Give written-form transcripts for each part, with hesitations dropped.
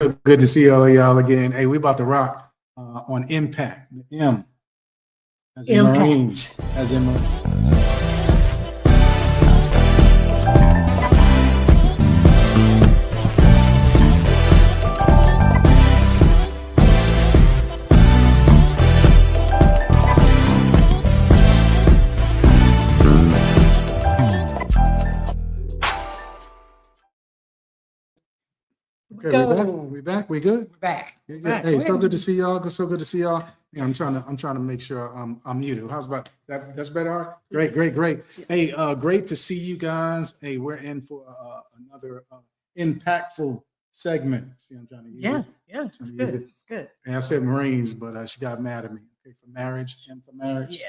So good to see all of y'all again. Hey, we about to rock on Impact. The M as in Marines, as in Okay, we back. We good? We're back. Yeah, yeah. Hey, so good to see y'all. So good to see y'all. Yeah, I'm trying to make sure I'm muted. How's about that? That's better. Great. Hey, great to see you guys. Hey, we're in for another impactful segment. See, I'm trying to use it. Yeah, it's good. It's good. And I said Marines, but she got mad at me. Okay, for marriage and for marriage.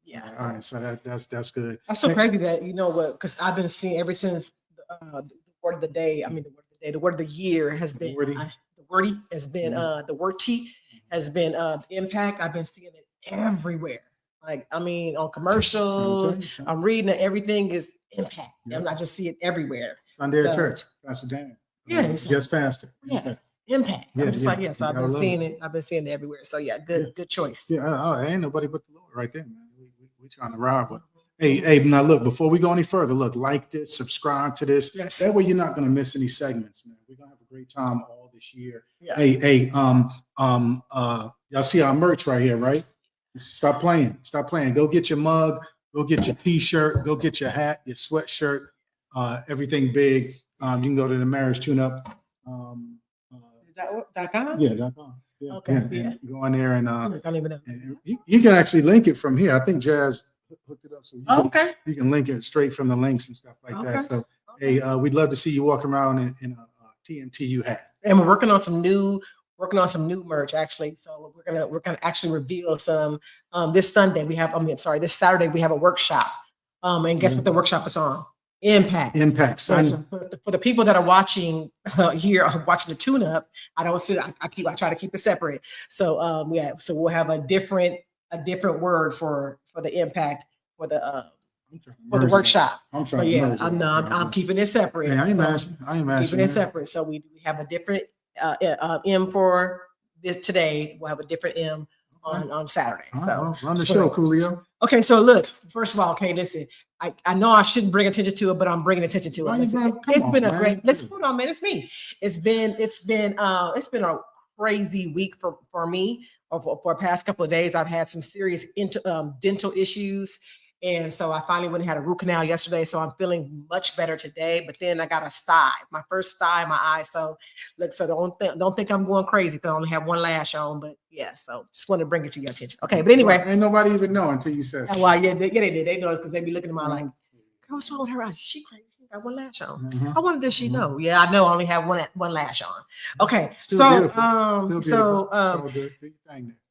Yeah. All right, so that's good. That's so crazy that you know what? Because I've been seeing ever since the word of the day. I mean, the word of the year has been the WOTY has been the WOTY has been impact. I've been seeing it everywhere. Like I mean, on commercials, I'm reading it. Everything is impact. Yeah. I'm not just seeing it everywhere. Sunday at church, Pastor Dan. Yeah, yes, Pastor. Yeah. Impact. I'm just like, yes, I've been seeing it. I've been seeing it everywhere. So yeah, good choice. Yeah, ain't nobody but the Lord right there, man. We trying to ride with. Hey, now look, before we go any further, look, like this, subscribe to this. Yes. That way you're not gonna miss any segments, man. We're gonna have a great time all this year. Yeah. Hey, y'all see our merch right here, right? Stop playing. Go get your mug, go get your t-shirt, go get your hat, your sweatshirt, everything big. You can go to the marriage tune-up. .com? Yeah, .com. Yeah, okay. And go in there and I don't even know. and you can actually link it from here. I think Jazz hooked it up so you can link it straight from the links and stuff like that. So hey, we'd love to see you walking around in a TNTU hat. And we're working on some new merch actually. So we're gonna actually reveal some this Sunday. This Saturday we have a workshop. And guess what the workshop is on? Impact. So for the people that are watching here, watching the tune-up, I try to keep it separate. So so we'll have a different word for the impact for the workshop. I'm keeping it separate. Yeah, I imagine. Keeping it separate. So we have a different M for this today. We'll have a different M on Saturday. So run the show, Coolio. Okay, so look, first of all, okay, listen. I know I shouldn't bring attention to it, but I'm bringing attention to it. It's been a great. Listen, hold on, man. It's me. It's been a crazy week for me. For the past couple of days, I've had some serious dental issues. And so I finally went and had a root canal yesterday. So I'm feeling much better today. But then I got a sty, my first sty in my eye. So look, so don't think I'm going crazy because I only have one lash on. But yeah, so just wanted to bring it to your attention. Okay, but anyway. Ain't nobody even know until you said so. Well, yeah, they did. They know because they be looking at my like, girl, what's wrong with her eye? She crazy. She got one lash on. I wonder, does she know? Yeah, I know I only have one lash on. Okay,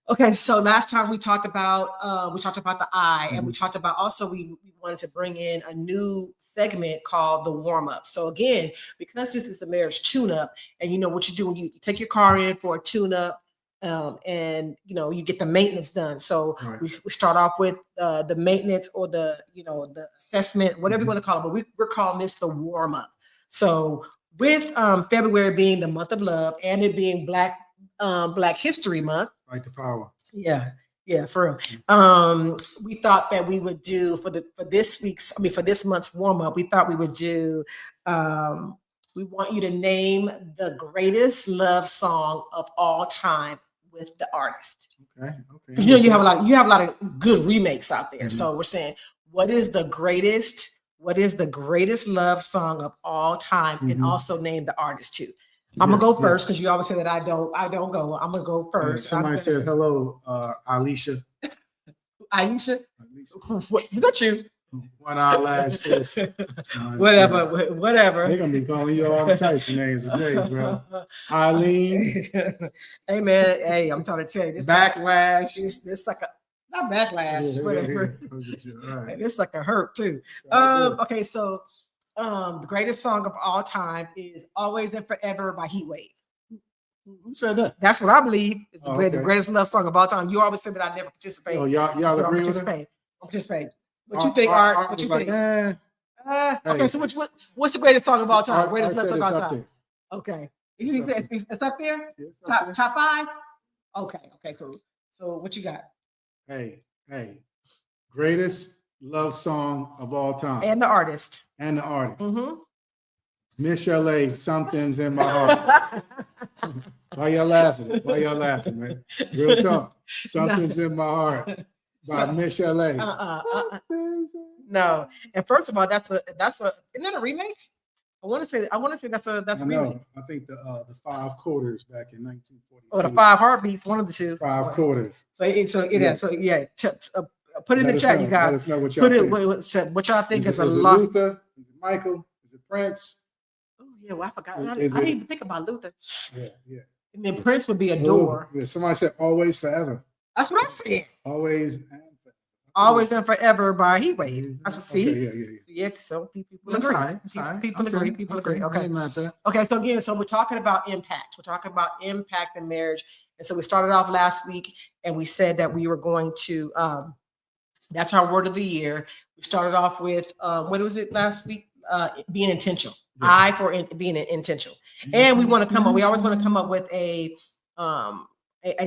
okay, so last time we talked about the eye, and we talked about also we wanted to bring in a new segment called the warm up. So again, because this is a marriage tune up, and you know what you do when you take your car in for a tune up, and you know you get the maintenance done. So we start off with the maintenance or the assessment, whatever you want to call it, but we're calling this the warm up. So with February being the month of love and it being Black History Month. Right to power. Yeah, for real. We thought that we would do for this month's warm up. We thought we would do. We want you to name the greatest love song of all time with the artist. Okay. Because you have a lot of good remakes out there. So we're saying, what is the greatest love song of all time, and also name the artist too. I'm gonna go first because you always say that I don't go. I'm gonna go first. Somebody said hello, Alicia. Alicia? Was that you? One eyelash sis. Whatever. They're gonna be calling you all types of names today, bro. Eileen. Hey man, hey, I'm trying to tell you this. Backlash. This like a not backlash. Whatever. Right. It's like a hurt too. Okay, so the greatest song of all time is Always and Forever by Heatwave. Who said that? That's what I believe. It's the greatest love song of all time. You always said that I never participate. Oh, y'all agree with that? I'll participate. What you think, Art? What you think? Okay, so what's the greatest song of all time? Greatest love song of all time. Okay. It's up there. It's up there. Top 5. Okay, cool. So what you got? Hey, greatest love song of all time. And the artist. And the artist. Mm-hmm. Miss LA, something's in my heart. Why y'all laughing? Why y'all laughing, man? Real talk. Something's in my heart by Miss LA. No. And first of all, that's a isn't that a remake? I want to say that's a remake. I think the 5 quarters back in 1940. Or the 5 heartbeats, one of the two. 5 quarters. So put it in the chat, you guys. Let us know what y'all think. What y'all think is a it lot. Luther? Is it Michael? Is it Prince? Oh yeah, well I forgot. I didn't even think about Luther. Yeah. And then Prince would be a door. Yeah, somebody said always forever. That's what I said. Always and forever. Always and forever by Heat Wave. That's what see. Okay, yeah. So people That's agree. right. That's right. People agree. People agree. Okay. Okay. Okay. So again, we're talking about impact. We're talking about impact in marriage. And so we started off last week and we said that we were going to that's our word of the year. We started off with what was it last week? Being intentional. Yeah. Being intentional. And we want to we always want to come up with a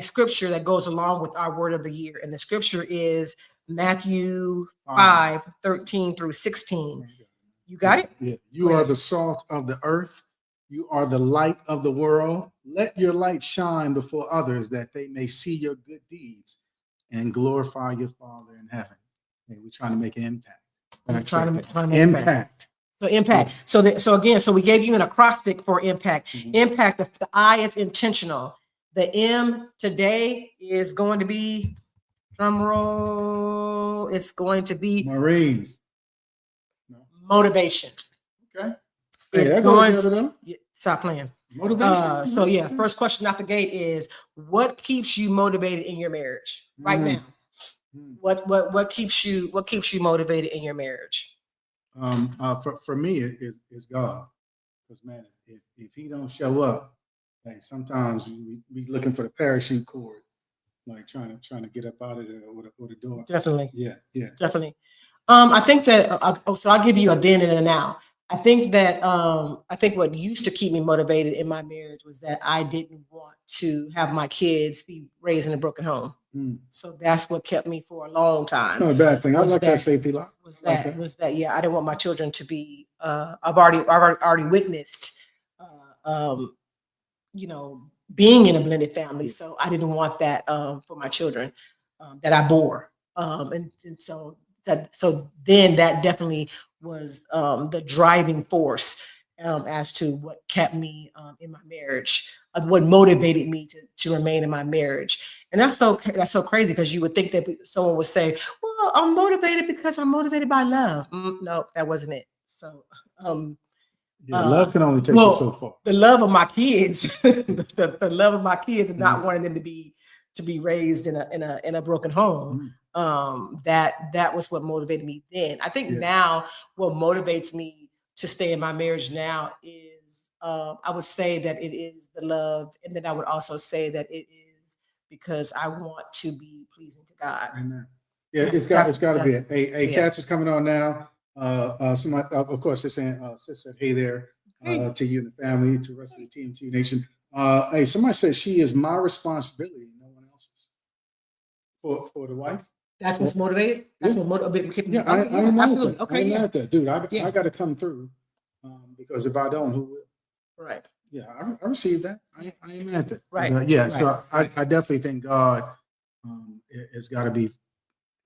scripture that goes along with our word of the year. And the scripture is Matthew 5:13 through 16. You got it? Yeah. You are the salt of the earth. You are the light of the world. Let your light shine before others that they may see your good deeds and glorify your Father in heaven. Hey, we're trying to make an impact. I'm trying to make impact. So impact. So again, we gave you an acrostic for impact. Mm-hmm. Impact. The I is intentional. The M today is going to be, drum roll. It's going to be Marines. Motivation. Okay. Hey, that goes together though. Stop playing. Motivation. First question out the gate is, what keeps you motivated in your marriage right now? What keeps you motivated in your marriage? For me, it's God. Because man, if he don't show up, like sometimes we looking for the parachute cord, like trying to get up out of there or the door. Definitely. Yeah. Definitely. I think that so I'll give you a then and a now. I think what used to keep me motivated in my marriage was that I didn't want to have my kids be raised in a broken home. So that's what kept me for a long time. It's not a bad thing. I like that safety lock. Was that I didn't want my children to be I've already witnessed being in a blended family. So I didn't want that for my children that I bore. So then that definitely was the driving force as to what kept me in my marriage, what motivated me to remain in my marriage. And that's so crazy, because you would think that someone would say, well, I'm motivated because I'm motivated by love. No, that wasn't it. So love can only take you so far. The love of my kids, the love of my kids, and not wanting them to be raised in a broken home. That was what motivated me then. I think now what motivates me to stay in my marriage now is I would say that it is the love, and then I would also say that it is because I want to be pleasing to God. Amen. Yeah, it's got to be it. Cats is coming on now. Somebody, of course, they're saying, sis said, hey there, to you and the family, to the rest of the team, to Nation. Hey, somebody said she is my responsibility, no one else's. For the wife. That's what's motivated. That's what motivated. Yeah, I'm absolutely. Okay, I'm that, dude. I got to come through, because if I don't, who will? Right. Yeah, I received that. I ain't mad at that. Right. Right. So I definitely think God, it's got to be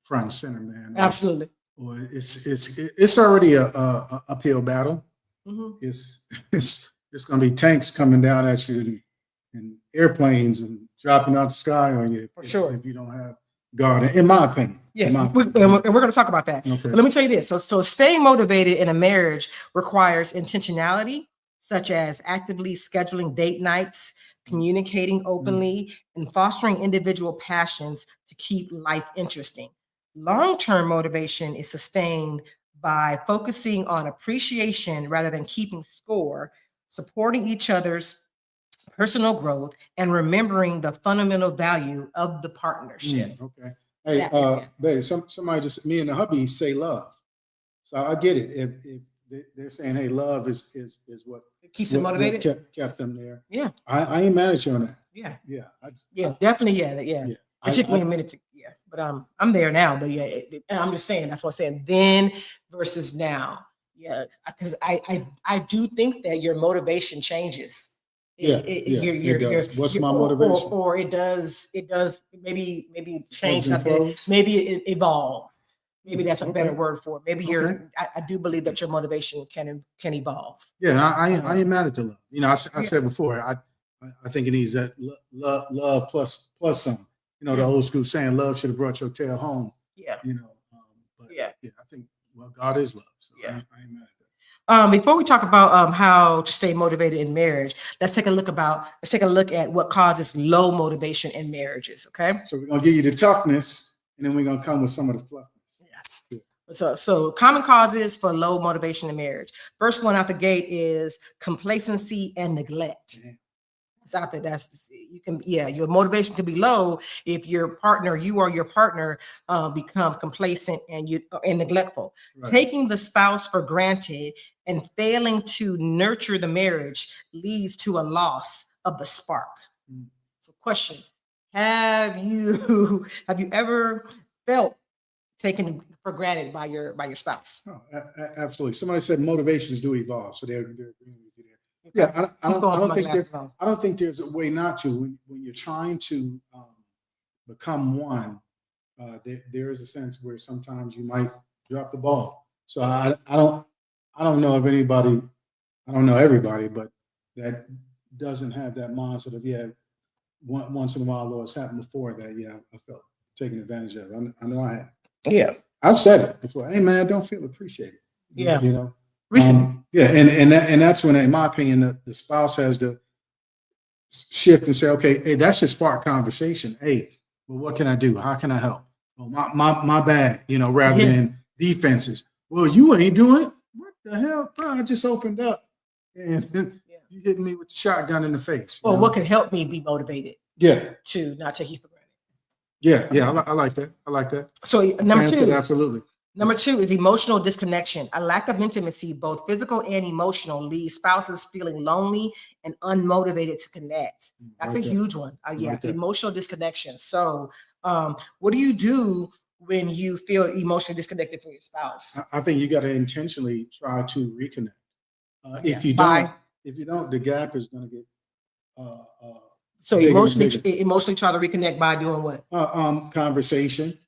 front and center, man. Absolutely. Or it's already a uphill battle. Mm-hmm. It's going to be tanks coming down at you and airplanes and dropping out the sky on you. For sure. If you don't have God, in my opinion. Yeah, and we're going to talk about that. Okay. But let me tell you this. So staying motivated in a marriage requires intentionality, such as actively scheduling date nights, communicating openly, and fostering individual passions to keep life interesting. Long-term motivation is sustained by focusing on appreciation rather than keeping score, supporting each other's personal growth, and remembering the fundamental value of the partnership. Okay. Hey, babe, somebody just, me and the hubby say love. So I get it. If they're saying, hey, love is what It keeps them motivated. kept them there. Yeah. I ain't mad at you on that. Yeah. Yeah. Yeah, definitely. Yeah. Yeah. It took me a minute to, but I'm there now. But yeah, I'm just saying, that's what I'm saying. Then versus now. Yeah, because I do think that your motivation changes. It does. What's my motivation? Or it does maybe change something. Maybe it evolves. Maybe that's a better word for it. Maybe I do believe that your motivation can evolve. Yeah, I ain't mad at the love. You know, I said before, I think it needs that love plus something. You know, the old school saying, love should have brought your tail home. Yeah. You know, but I think, well, God is love. So I ain't mad at that. Before we talk about how to stay motivated in marriage, let's take a look at what causes low motivation in marriages. Okay. So we're gonna give you the toughness, and then we're gonna come with some of the fluffiness. So common causes for low motivation in marriage. First one out the gate is complacency and neglect. It's out there. Your motivation can be low if you or your partner become complacent and neglectful. Right. Taking the spouse for granted and failing to nurture the marriage leads to a loss of the spark. So question, have you ever felt taken for granted by your spouse? Oh, absolutely. Somebody said motivations do evolve, so they're agreeing with you there. Yeah, I don't think there's a way not to when you're trying to become one. There is a sense where sometimes you might drop the ball. So I don't know if anybody, I don't know everybody, but that doesn't have that mindset of once in a while, Lord, it's happened before that. Yeah, I felt taken advantage of. I know I have. Yeah, I've said it before. Hey man, I don't feel appreciated. Yeah, you know. Recently. And that's when, in my opinion, the spouse has to shift and say, okay, hey, that should spark conversation. Hey, well, what can I do? How can I help? Well, my bad, rather than defenses. Well, you ain't doing it. What the hell? Bro, I just opened up and you hitting me with the shotgun in the face. Well, what can help me be motivated? To not take you for granted. I like that. I like that. So number two, absolutely. Number two is emotional disconnection. A lack of intimacy, both physical and emotional, leaves spouses feeling lonely and unmotivated to connect. That's a huge one. Emotional disconnection. So what do you do when you feel emotionally disconnected from your spouse? I think you got to intentionally try to reconnect. If you don't, the gap is going to get so emotionally try to reconnect by doing what? Conversation.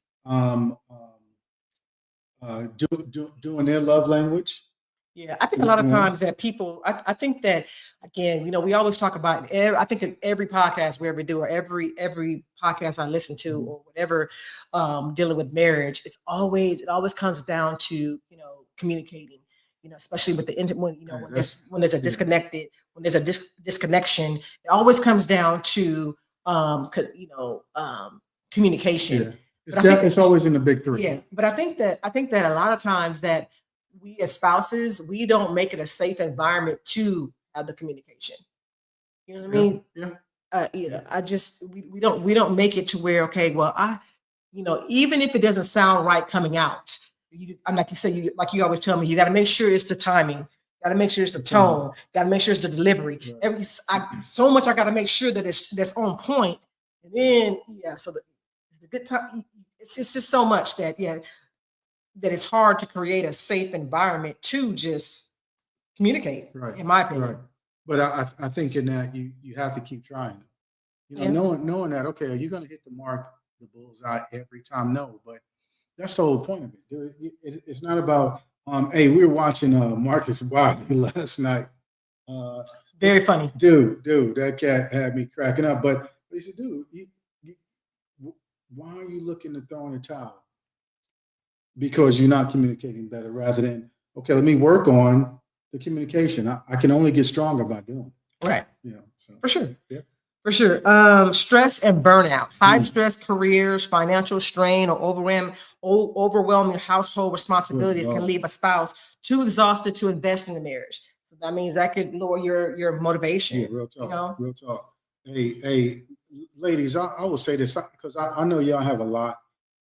Doing their love language. Yeah, I think a lot of times that people, I think that, again, we always talk about, I think in every podcast we ever do, or every podcast I listen to, or whatever, dealing with marriage, it always comes down to, communicating, especially with the intimate, when there's a disconnection, it always comes down to, communication. Yeah. It's always in the big three. Yeah, but I think that a lot of times that we as spouses, we don't make it a safe environment to have the communication. You know what I mean? Yeah. We don't make it to where, okay, well, even if it doesn't sound right coming out, I'm like you said, like you always tell me, you got to make sure it's the timing, got to make sure it's the tone, got to make sure it's the delivery. Right. So much I got to make sure that that's on point, and then so the good time. It's just so much that it's hard to create a safe environment to just communicate. Right. In my opinion. Right. But I think in that you have to keep trying. Knowing that, okay, are you going to hit the mark, the bullseye every time? No, but that's the whole point of it. It's not about hey, we were watching Marcus Wiley last night. Very funny. Dude, that cat had me cracking up. But he said, dude, why are you looking to throw in the towel? Because you're not communicating better, rather than, okay, let me work on the communication. I can only get stronger by doing it. Right. So, for sure. Yeah. For sure. Stress and burnout. High stress careers, financial strain, or overwhelming household responsibilities can leave a spouse too exhausted to invest in the marriage. So that means that could lower your motivation. Yeah, real talk. Real talk. Hey, ladies, I will say this because I know y'all have a lot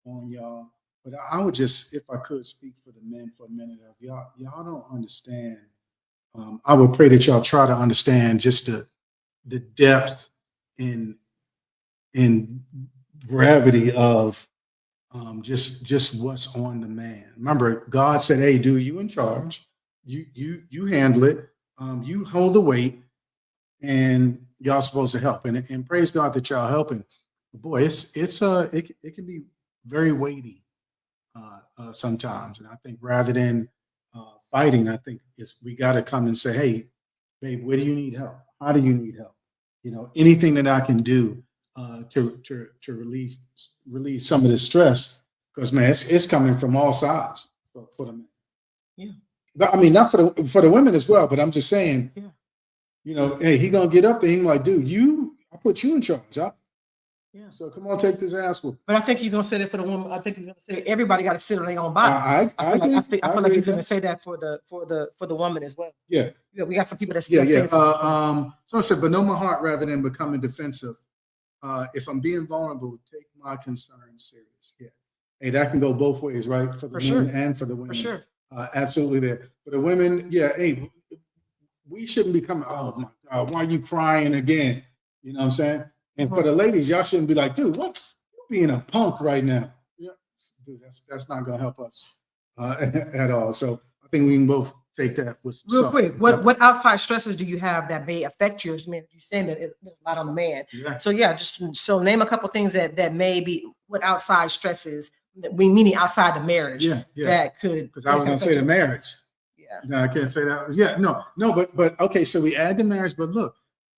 on y'all. But I would just, if I could speak for the men for a minute, of y'all don't understand. I would pray that y'all try to understand just the depth in gravity of just what's on the man. Remember, God said, "Hey, dude, you in charge. You handle it. You hold the weight, and y'all supposed to help." And praise God that y'all helping. Boy, it can be very weighty sometimes. And I think rather than fighting, I think we got to come and say, "Hey, babe, where do you need help? How do you need help? Anything that I can do to relieve some of the stress, because man, it's coming from all sides for the men." Yeah. But I mean, not for the women as well. But I'm just saying, hey, he gonna get up there. He's like, dude, I put you in charge. Yeah. So come on, take this ass whoop. But I think he's gonna say that for the woman. I think he's gonna say everybody got to sit on their own body. I feel like he's gonna say that for the woman as well. Yeah. Yeah, we got some people that Yeah. say So I said, but know my heart rather than becoming defensive. If I'm being vulnerable, take my concerns serious. Yeah. Hey, that can go both ways, right? For the men and for the women. For sure. Absolutely there. For the women, yeah, hey, we shouldn't be coming, oh my God, why are you crying again? You know what I'm saying? And for the ladies, y'all shouldn't be like, dude, what? You're being a punk right now. Yeah, dude, that's not gonna help us at all. So I think we can both take that with real quick. What outside stresses do you have that may affect yours? Man, you're saying that there's a lot on the man. Yeah. So yeah, so name a couple things that may be what outside stresses, meaning outside the marriage. Yeah. That could, because I was gonna say the marriage. Yeah. No, I can't say that. Yeah, no, but okay, so we add the marriage, but look,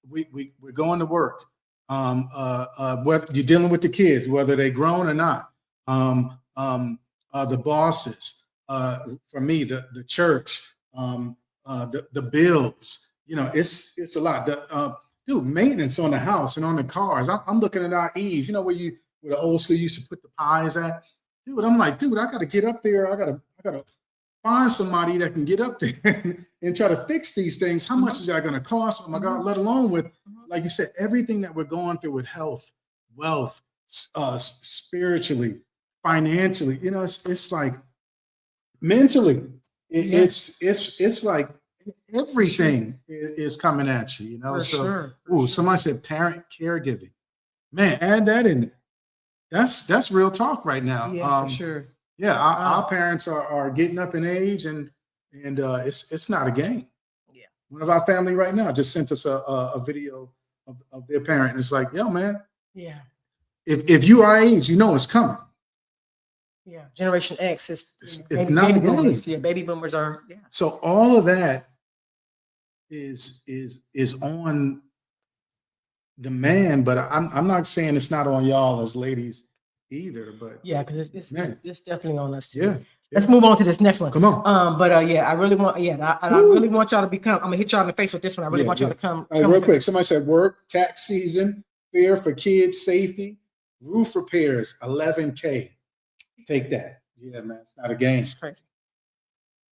we're going to work. Whether you're dealing with the kids, whether they're grown or not, the bosses, for me, the church, the bills, it's a lot. Dude, maintenance on the house and on the cars. I'm looking at our eaves, where the old school used to put the pies at. Dude, I'm like, dude, I got to get up there. I gotta find somebody that can get up there and try to fix these things. How much is that going to cost? Oh my God, let alone with, like you said, everything that we're going through with health, wealth, spiritually, financially, it's like mentally, it's like everything is coming at you, somebody said parent caregiving. Man, add that in there. That's real talk right now. Yeah, for sure. Yeah, our parents are getting up in age, and it's not a game. Yeah, one of our family right now just sent us a video of their parent, and it's like, yo, man, yeah, if you are age, it's coming. Yeah, Generation X is baby boomers. Yeah, baby boomers are. Yeah. So all of that is on the man, but I'm not saying it's not on y'all as ladies either, but yeah, because it's definitely on us too. Yeah. Let's move on to this next one. Come on. But I really want, I really want y'all to become. I'm gonna hit y'all in the face with this one. I really want y'all to come. Real quick, somebody said work, tax season, fear for kids, safety, roof repairs, 11K. Take that. Yeah, man, it's not a game. It's crazy.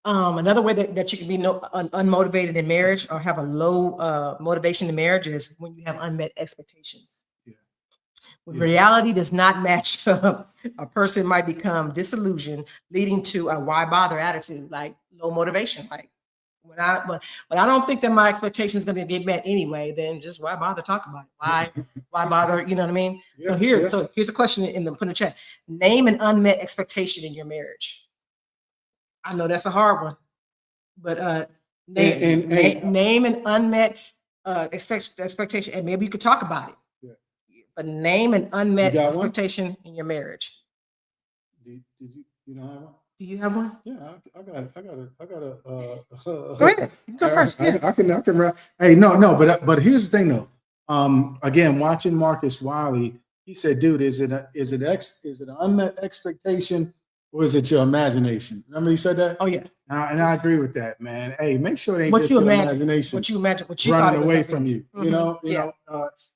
Another way that you can be unmotivated in marriage or have a low motivation in marriage is when you have unmet expectations. When reality does not match up, a person might become disillusioned, leading to a why bother attitude, like low motivation. Like when I don't think that my expectation is going to get met anyway, then just why bother talk about it? Why bother? You know what I mean? So here's a question put in the chat. Name an unmet expectation in your marriage. I know that's a hard one, but name an unmet expectation, and maybe you could talk about it. But name an unmet expectation in your marriage. Do you have one? Do you have one? Yeah, I got a. Go ahead. You go first. Yeah. I can. Hey, no, but here's the thing though. Again, watching Marcus Wiley, he said, "Dude, is it an unmet expectation or is it your imagination?" Remember he said that? Oh yeah. And I agree with that, man. Hey, make sure it ain't what just you your imagine. imagination. What you imagine. What you running away from you. Mm-hmm. You know.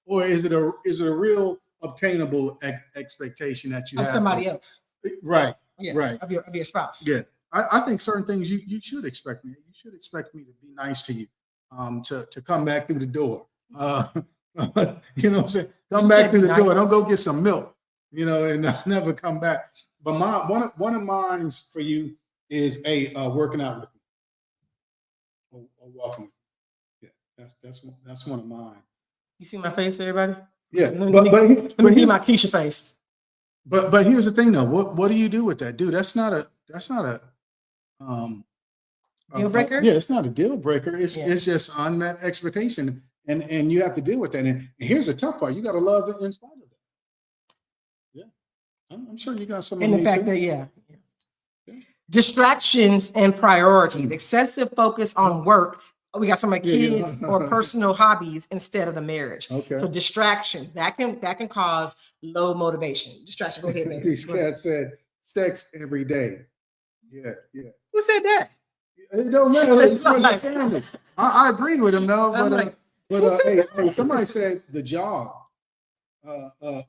Or is it a real obtainable expectation that you have somebody else? Right. Yeah. Right. Of your spouse. Yeah. I think certain things you should expect me. You should expect me to be nice to you, to come back through the door. You know what I'm saying? Come back through the door. Don't go get some milk. and never come back. But one of mine's for you is working out with me or walking with me. Yeah, that's one of mine. You see my face, everybody? Yeah, let me give my Keisha face. But here's the thing though. What do you do with that, dude? That's not a Deal breaker? Yeah, it's not a deal breaker. It's just unmet expectation, and you have to deal with that. And here's the tough part: you got to love it in spite of that. Yeah, I'm sure you got some. And the fact that distractions and priorities, excessive focus on work. We got some like kids or personal hobbies instead of the marriage. Okay. So distraction that can cause low motivation. Distraction. Go ahead, man. These cats said sex every day. Yeah. Who said that? It don't matter. It's for the family. I agree with him though, but hey, somebody said the job,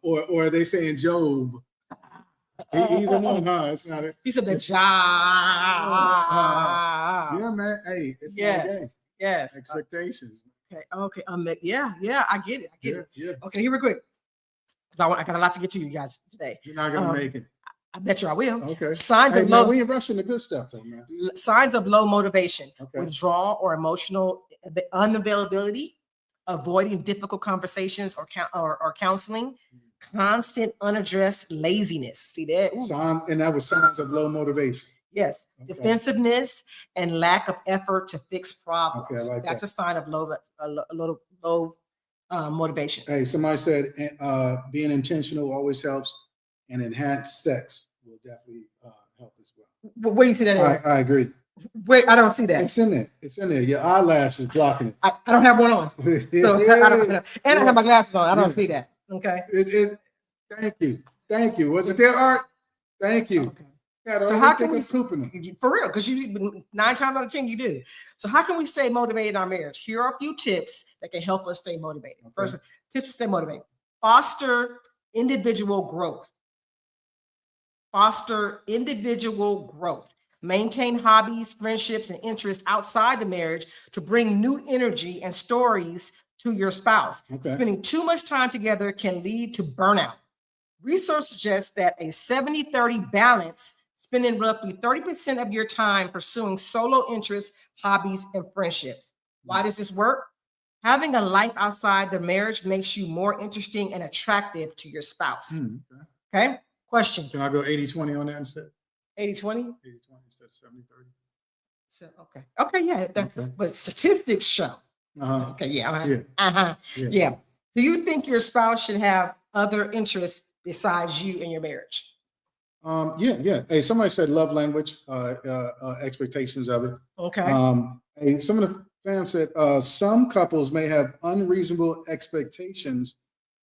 or are they saying Job? Either one, huh? It's not. He said the job. Yeah, man. Hey, it's yes. Expectations. Okay. Yeah. I get it. Yeah. Okay, here we're quick. I got a lot to get to you guys today. You're not gonna make it. I bet you I will. Okay. Signs of low. We ain't rushing the good stuff, though, man. Signs of low motivation: okay. Withdrawal or emotional unavailability, avoiding difficult conversations or counseling, constant unaddressed laziness. See that? And that was signs of low motivation. Yes, okay. Defensiveness and lack of effort to fix problems. Okay, I like that's that. a sign of low motivation. Hey, somebody said being intentional always helps, and enhanced sex will definitely help as well. Where do you see that? I agree. Wait, I don't see that. It's in there. It's in there. Your eyelash is blocking it. I don't have one on. So I have my glasses on. I don't see that. Okay. Thank you. Was it there, Art? Thank you. Okay. So how can we for real? Because 9 times out of 10 you do. So how can we stay motivated in our marriage? Here are a few tips that can help us stay motivated. Okay. First, tips to stay motivated: foster individual growth. Maintain hobbies, friendships, and interests outside the marriage to bring new energy and stories to your spouse. Okay. Spending too much time together can lead to burnout. Research suggests that a 70-30 balance, spending roughly 30% of your time pursuing solo interests, hobbies, and friendships. Why does this work? Having a life outside the marriage makes you more interesting and attractive to your spouse. Okay? Question. Can I go 80-20 on that instead? 80-20? 80-20 instead of 70-30. So, okay, yeah. But statistics show. Okay, yeah. Do you think your spouse should have other interests besides you in your marriage? Yeah. Hey, somebody said love language, expectations of it. Okay. Hey, some of the fam said some couples may have unreasonable expectations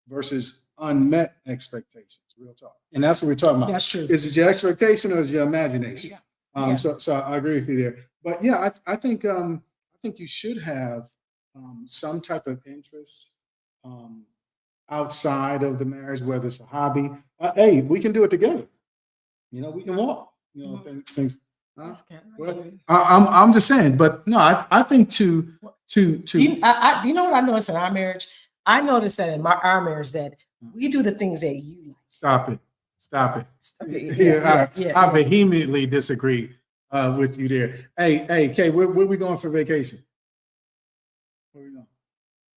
versus unmet expectations. Real talk. And that's what we're talking about. That's true. Is it your expectation or is it your imagination? Yeah. So I agree with you there. But yeah, I think you should have some type of interest outside of the marriage, whether it's a hobby. Hey, we can do it together. We can walk. Things. Well, I'm just saying, but no, I think to. Do you know what I noticed in our marriage? I noticed that in our marriage that we do the things that you like. Stop it. I vehemently disagree with you there. Hey, Kay, where we going for vacation? Where we going?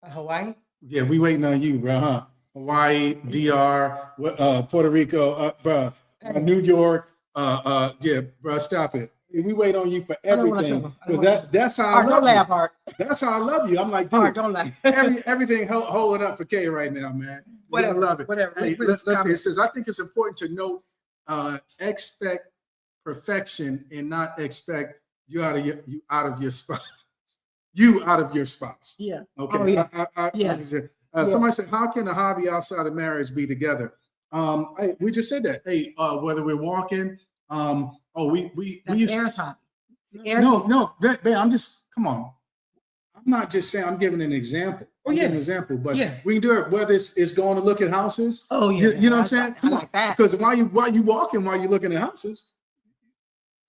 Hawaii. Yeah, we waiting on you, bro. Huh? Hawaii, DR, Puerto Rico, bro, New York. Yeah, bro, stop it. We wait on you for everything. That's how I love don't laugh, Art. That's how I love you. I'm like, dude, Art, don't laugh. everything holding up for Kay right now, man. Whatever, I love it. Whatever. Hey, let's see. It says, I think it's important to note, expect perfection and not expect you out of your spouse. You out of your spouse. Yeah. Okay. Oh, yeah. Somebody said, how can a hobby outside of marriage be together? We just said that. Hey, whether we're walking, That's Aaron's hobby. No, babe, I'm just, come on. I'm not just saying, I'm giving an example. Giving an example, but we can do it whether it's going to look at houses. Oh yeah. You know what I'm saying? Come on. That. Because while you walking, while you're looking at houses,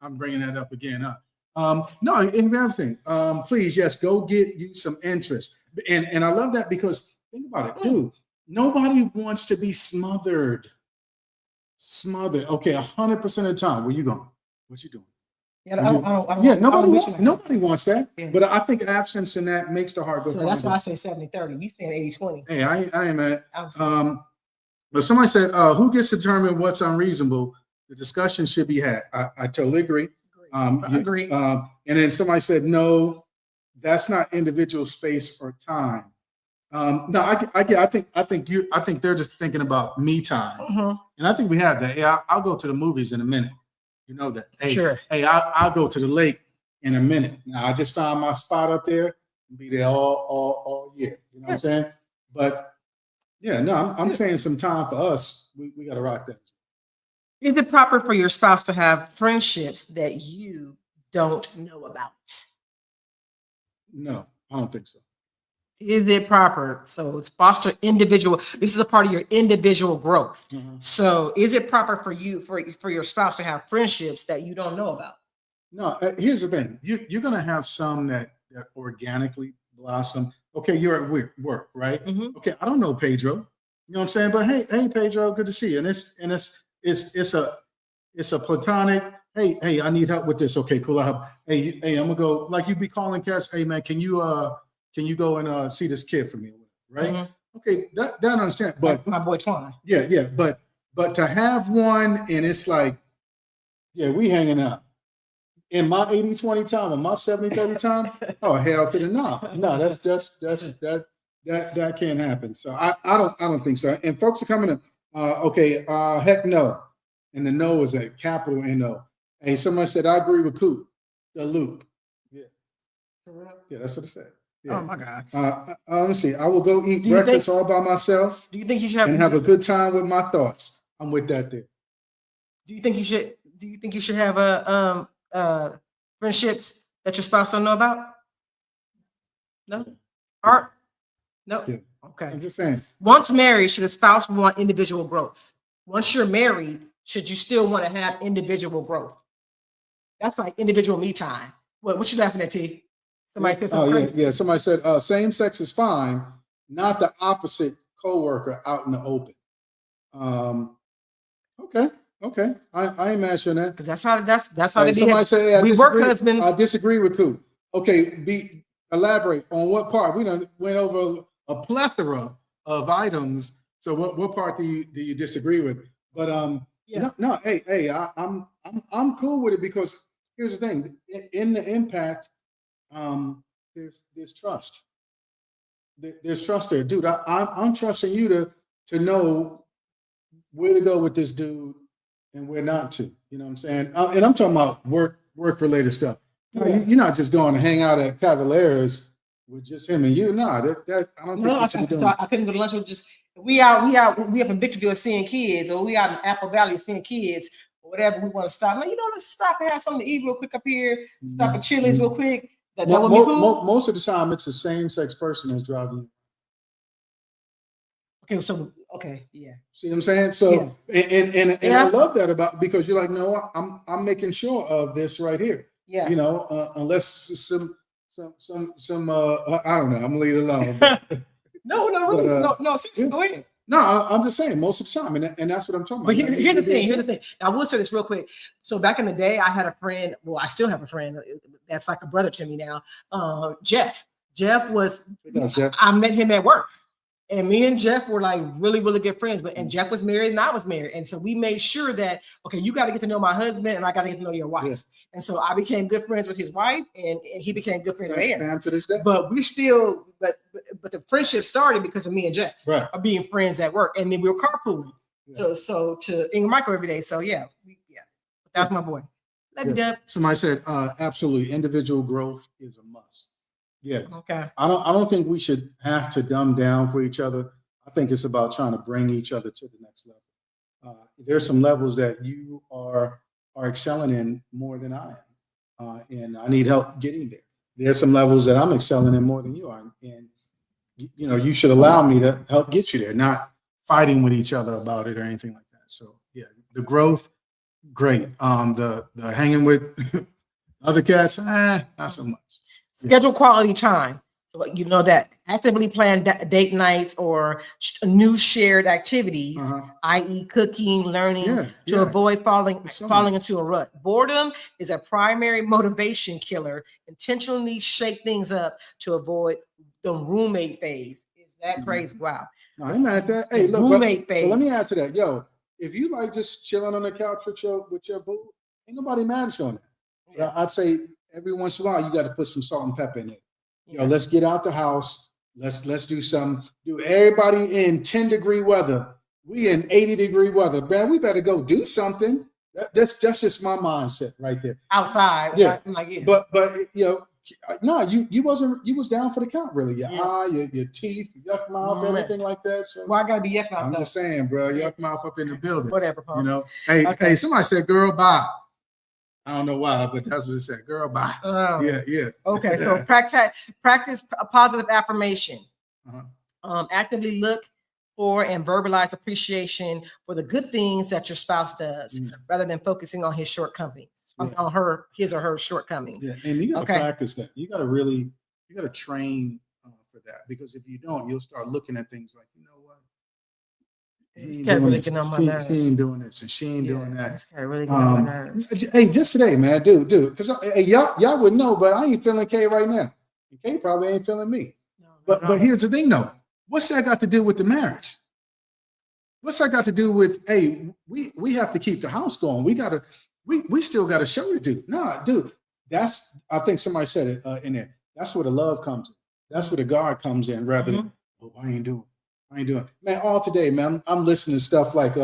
I'm bringing that up again. No, and everything. Please, yes, go get you some interest. And I love that because think about it, dude. Nobody wants to be smothered. Smothered. Okay, 100% of the time. Where you going? What you doing? Yeah, I don't Yeah, I don't wish nobody wants that. Yeah. But I think absence in that makes the heart go. So that's why I say 70-30. You saying 80-20. Hey, I ain't mad. Absolutely. But somebody said, who gets to determine what's unreasonable? The discussion should be had. I totally agree. Agree. And then somebody said, no, that's not individual space or time. No, I think they're just thinking about me time. And I think we have that. Hey, I'll go to the movies in a minute. You know that. Hey, Sure. Hey, I'll go to the lake in a minute. Now I just found my spot up there and be there all year. You know what I'm saying? But yeah, no, I'm saying some time for us. We got to rock that. Is it proper for your spouse to have friendships that you don't know about? No, I don't think so. Is it proper? So it's foster individual. This is a part of your individual growth. So is it proper for you, for your spouse to have friendships that you don't know about? No, here's the thing. You're going to have some that organically blossom. Okay, you're at work, right? Okay, I don't know Pedro. You know what I'm saying? But hey, Pedro, good to see you. And it's a platonic. Hey, I need help with this. Okay, cool. I help. Hey, I'm gonna go. Like you be calling cats. Hey, man, can you go and see this kid for me? Right? Okay, that I understand. But my boy Twan. Yeah. But to have one and it's like, yeah, we hanging out. In my 80-20 time, in my 70-30 time, oh hell to the no. No, that can't happen. So I don't think so. And folks are coming in. Heck no. And the no is a capital N-O. Hey, somebody said, I agree with Coop. The loop. Yeah. Yeah, that's what it said. Yeah. Oh my God. Let's see. I will go eat breakfast all by myself. Do you think you should have a good time with my thoughts? I'm with that there. Do you think you should have friendships that your spouse don't know about? No? Art? No? Yeah. Okay. I'm just saying. Once married, should a spouse want individual growth? Once you're married, should you still want to have individual growth? That's like individual me time. What you laughing at, T? Somebody said something. Yeah. Somebody said same sex is fine, not the opposite coworker out in the open. Okay. I ain't mad at that. Because that's how they somebody say we work husbands. I disagree with Coop. Okay, elaborate on what part. We done went over a plethora of items. So what part do you disagree with? But no, hey, I'm cool with it because here's the thing. In the impact, there's trust. There's trust there, dude. I'm trusting you to know where to go with this dude and where not to. You know what I'm saying? And I'm talking about work related stuff. You're not just going to hang out at Cavaliers with just him and you. No, that I don't think you should be doing. I couldn't go to lunch with just we up in Victorville seeing kids, or we out in Apple Valley seeing kids, or whatever. We want to stop. Man, let's stop and have something to eat real quick up here. Stop at Chili's real quick. That would be cool. Most of the time, it's the same sex person that's driving. Okay, yeah. See what I'm saying? So and I love that about because you're like, no, I'm making sure of this right here. Yeah. Unless some I don't know. I'm gonna leave it alone. No, go ahead. No, I'm just saying most of the time, and that's what I'm talking about. But here's the thing. I will say this real quick. So back in the day, I had a friend. Well, I still have a friend that's like a brother to me now. Jeff. Jeff was. I met him at work. And me and Jeff were like really, really good friends. And Jeff was married and I was married. And so we made sure that, okay, you got to get to know my husband and I got to get to know your wife. Yes. And so I became good friends with his wife and he became good friends with Aaron. But we still, but the friendship started because of me and Jeff of being friends at work. And then we were carpooling. Yeah. So to Ingram Michael every day. So yeah. That's my boy. Love you, Jeff. Somebody said, absolutely. Individual growth is a must. Yeah. Okay. I don't think we should have to dumb down for each other. I think it's about trying to bring each other to the next level. There's some levels that you are excelling in more than I am, and I need help getting there. There's some levels that I'm excelling in more than you are, and you should allow me to help get you there, not fighting with each other about it or anything like that. So yeah, the growth, great. The hanging with other cats, not so much. Schedule quality time. So you know that actively plan date nights or new shared activities, i.e. cooking, learning, to avoid falling into a rut. Boredom is a primary motivation killer. Intentionally shake things up to avoid the roommate phase. Is that crazy? Wow. No, I'm not that. Hey, look, roommate phase. But let me add to that. Yo, if you like just chilling on the couch with your boo, ain't nobody mad at you on that. Yeah. I'd say every once in a while you got to put some salt and pepper in it. Yo, let's get out the house. Let's do something. Do everybody in 10-degree weather. We in 80-degree weather. Man, we better go do something. That's just my mindset right there. Outside. Yeah. Like, But you know, no, you was down for the count, really. Your eye, your teeth, yuck mouth, everything like that. So I gotta be yuck mouth. I'm just saying, bro, yuck mouth up in the building. Whatever, you know. Hey, somebody said, "Girl, bye." I don't know why, but that's what it said. Girl, bye. Yeah. Okay, so practice a positive affirmation. Actively look for and verbalize appreciation for the good things that your spouse does, rather than focusing on his shortcomings, on his or her shortcomings. Yeah, and you got to practice that. You got to train for that, because if you don't, you'll start looking at things like, you know what? She ain't doing this and she ain't doing that. Really get on my nerves. Hey, just today, man, dude, because y'all would know, but I ain't feeling Kay right now. Kay probably ain't feeling me. But here's the thing, though. What's that got to do with the marriage? What's that got to do with, hey, we have to keep the house going. We still got a show to do. Nah, dude, I think somebody said it in there. That's where the love comes in. That's where the God comes in, rather than, oh, I ain't doing. Man, all today, man, I'm listening to stuff like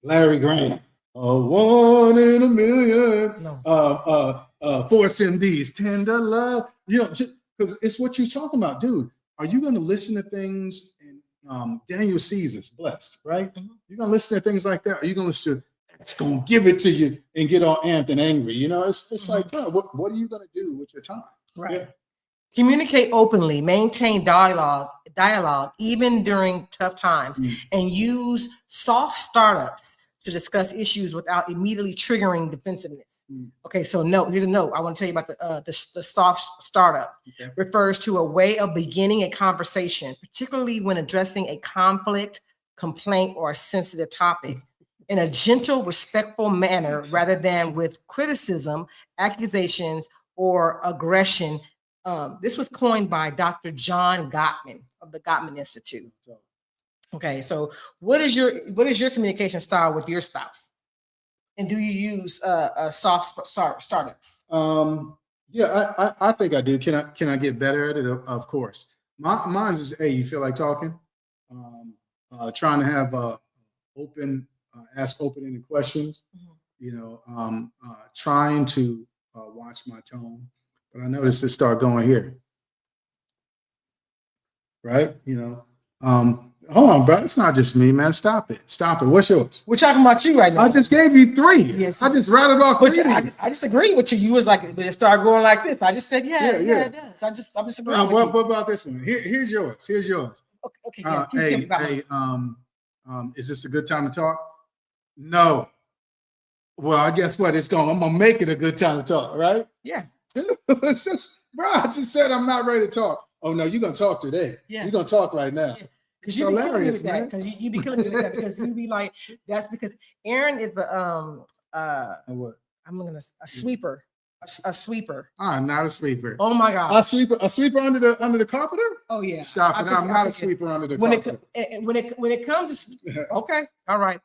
Larry Graham, 1 in a million, Force MDs, tender love, just because it's what you're talking about, dude. Are you going to listen to things? Daniel Caesar's blessed, right? You're going to listen to things like that. Are you going to listen to, it's going to give it to you and get all amped and angry? It's like, bro, what are you going to do with your time? Right. Yeah. Communicate openly, maintain dialogue even during tough times, and use soft startups to discuss issues without immediately triggering defensiveness. Okay, so here's a note. I want to tell you about the soft startup. Refers to a way of beginning a conversation, particularly when addressing a conflict, complaint, or a sensitive topic, in a gentle, respectful manner, rather than with criticism, accusations, or aggression. This was coined by Dr. John Gottman of the Gottman Institute. Okay, so what is your communication style with your spouse, and do you use soft startups? Yeah, I think I do. Can I get better at it? Of course. Mine is, hey, you feel like talking? Trying to have ask open-ended questions. Trying to watch my tone. But I noticed it start going here. Right? Hold on, bro. It's not just me, man. Stop it. What's yours? We're talking about you right now. I just gave you 3. Yes. I just rattled off 3. I just agree with you. You was like, it started going like this. I just said, yeah, it does. I'm just agreeing with you. What about this one? Here's yours. Okay. Hey, is this a good time to talk? No. Well, I guess what? I'm gonna make it a good time to talk, right? Yeah. It's just, bro, I just said I'm not ready to talk. Oh no, you're gonna talk today. Yeah. You're gonna talk right now. Yeah. Because you be hilarious, man. Because you be killing me with that. Because you be like, that's because Aaron is a sweeper. A sweeper. I'm not a sweeper. Oh my gosh. A sweeper under the carpenter? Oh yeah. Stop it. I'm not a sweeper under the carpenter. When it comes to, okay, all right.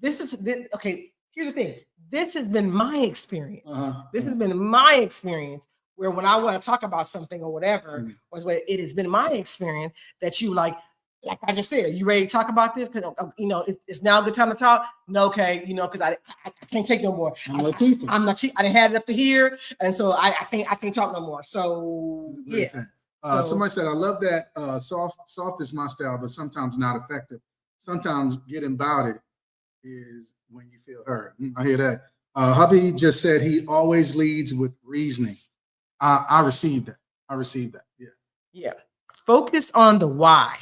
Okay, here's the thing. This has been my experience. This has been my experience, where when I want to talk about something or whatever, it has been my experience that you like I just said, are you ready to talk about this? Because it's now a good time to talk. No, okay, because I can't take no more. I'm not. I didn't have it up to here, and so I can't talk no more. So yeah. Somebody said, I love that. Soft is my style, but sometimes not effective. Sometimes getting about it is when you feel hurt. I hear that. Hubby just said he always leads with reasoning. I received that. Yeah. Focus on the why.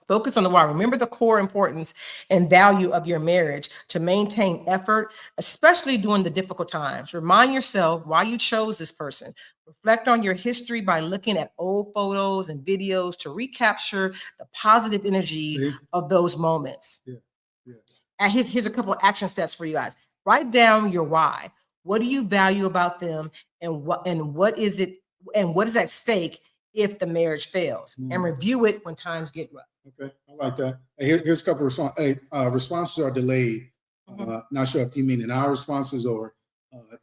Focus on the why. Remember the core importance and value of your marriage to maintain effort, especially during the difficult times. Remind yourself why you chose this person. Reflect on your history by looking at old photos and videos to recapture the positive energy of those moments. And here's a couple of action steps for you guys. Write down your why. What do you value about them, and what is at stake if the marriage fails? And review it when times get rough. Okay, I like that. Hey, here's a couple of responses. Hey, responses are delayed. Not sure if you mean in our responses or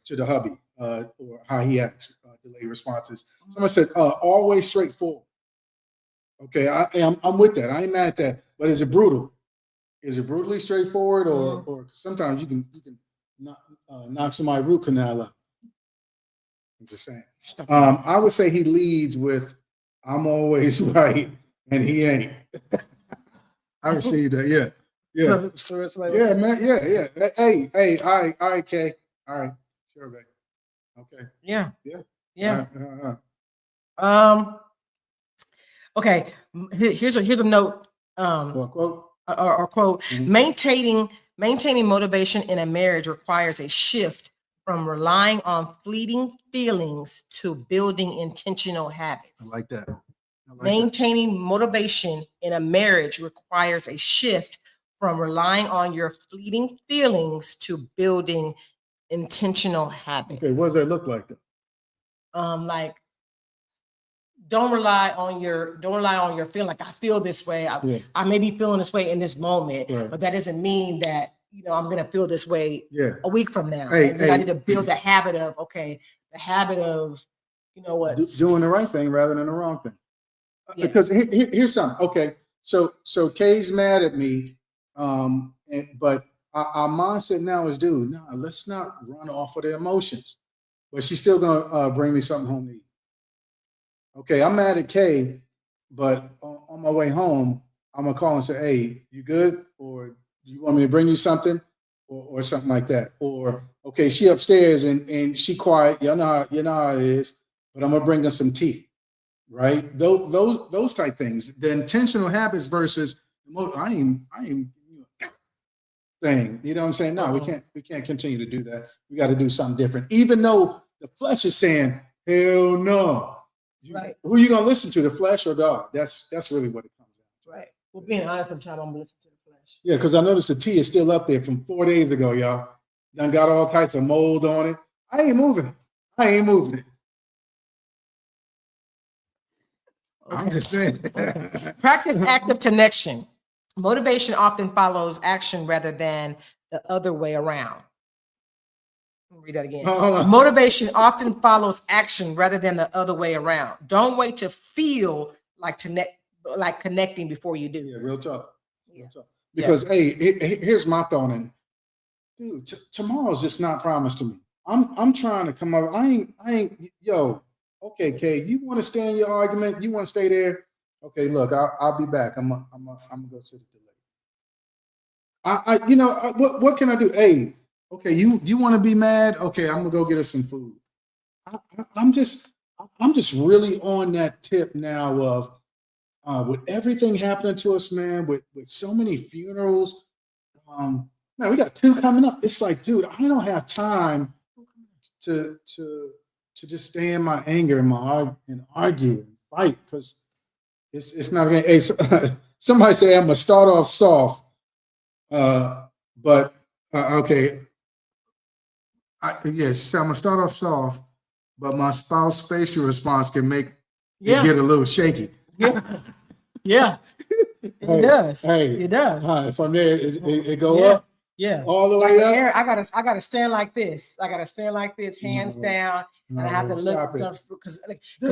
to the hubby or how he acts. Delayed responses. Someone said always straightforward. Okay, I'm with that. I ain't mad at that. But is it brutal? Is it brutally straightforward, or sometimes you can knock somebody's root canal up? I'm just saying. I would say he leads with, "I'm always right," and he ain't. I received that. Yeah. So it's like, Yeah, man. Yeah. Hey. All right, Kay. All right. Sure, babe. Okay. Yeah. Okay. Here's a note. Or quote. Or quote. Maintaining motivation in a marriage requires a shift from relying on fleeting feelings to building intentional habits. I like that. Maintaining motivation in a marriage requires a shift from relying on your fleeting feelings to building intentional habits. Okay, what does that look like though? Like, don't rely on your feeling. Like, I feel this way. I may be feeling this way in this moment, but that doesn't mean that I'm gonna feel this way a week from now. I need to build the habit of doing the right thing rather than the wrong thing. Because here's something. Okay, so Kay's mad at me, but our mindset now is, dude, no, let's not run off of the emotions. But she's still gonna bring me something home to eat. Okay, I'm mad at Kay, but on my way home, I'm gonna call and say, "Hey, you good? Or you want me to bring you something, or something like that?" Or okay, she upstairs and she quiet. You know how it is, but I'm gonna bring her some tea. Right? Those type things. The intentional habits versus I ain't thing. You know what I'm saying? No, we can't continue to do that. We got to do something different. Even though the flesh is saying, hell no. Who are you gonna listen to, the flesh or God? That's really what it comes down to. Right. Well, being honest, sometimes I'm gonna listen to the flesh. Yeah, because I noticed the tea is still up there from 4 days ago, y'all. Done got all types of mold on it. I ain't moving it. Okay. I'm just saying. Practice active connection. Motivation often follows action rather than the other way around. Let me read that again. Motivation often follows action rather than the other way around. Don't wait to feel like connecting before you do. Yeah, real talk. Because hey, here's my thought in it. Dude, tomorrow's just not promised to me. I'm trying to come up. I ain't. Okay, Kay, you want to stay in your argument? You want to stay there? Okay, look, I'll be back. I'm gonna go sit at the lake. What can I do? Hey, okay, you want to be mad? Okay, I'm gonna go get us some food. I'm just really on that tip now of with everything happening to us, man. With so many funerals, man, we got 2 coming up. It's like, dude, I don't have time to just stay in my anger and argue and fight, because it's not gonna. Hey, somebody say I'm gonna start off soft, but okay. Yes, I'm gonna start off soft, but my spouse's facial response can make it get a little shaky. Yeah. It does. It does. From there, it go up. Yeah, all the way up. I gotta stand like this. Hands down, and I have to look because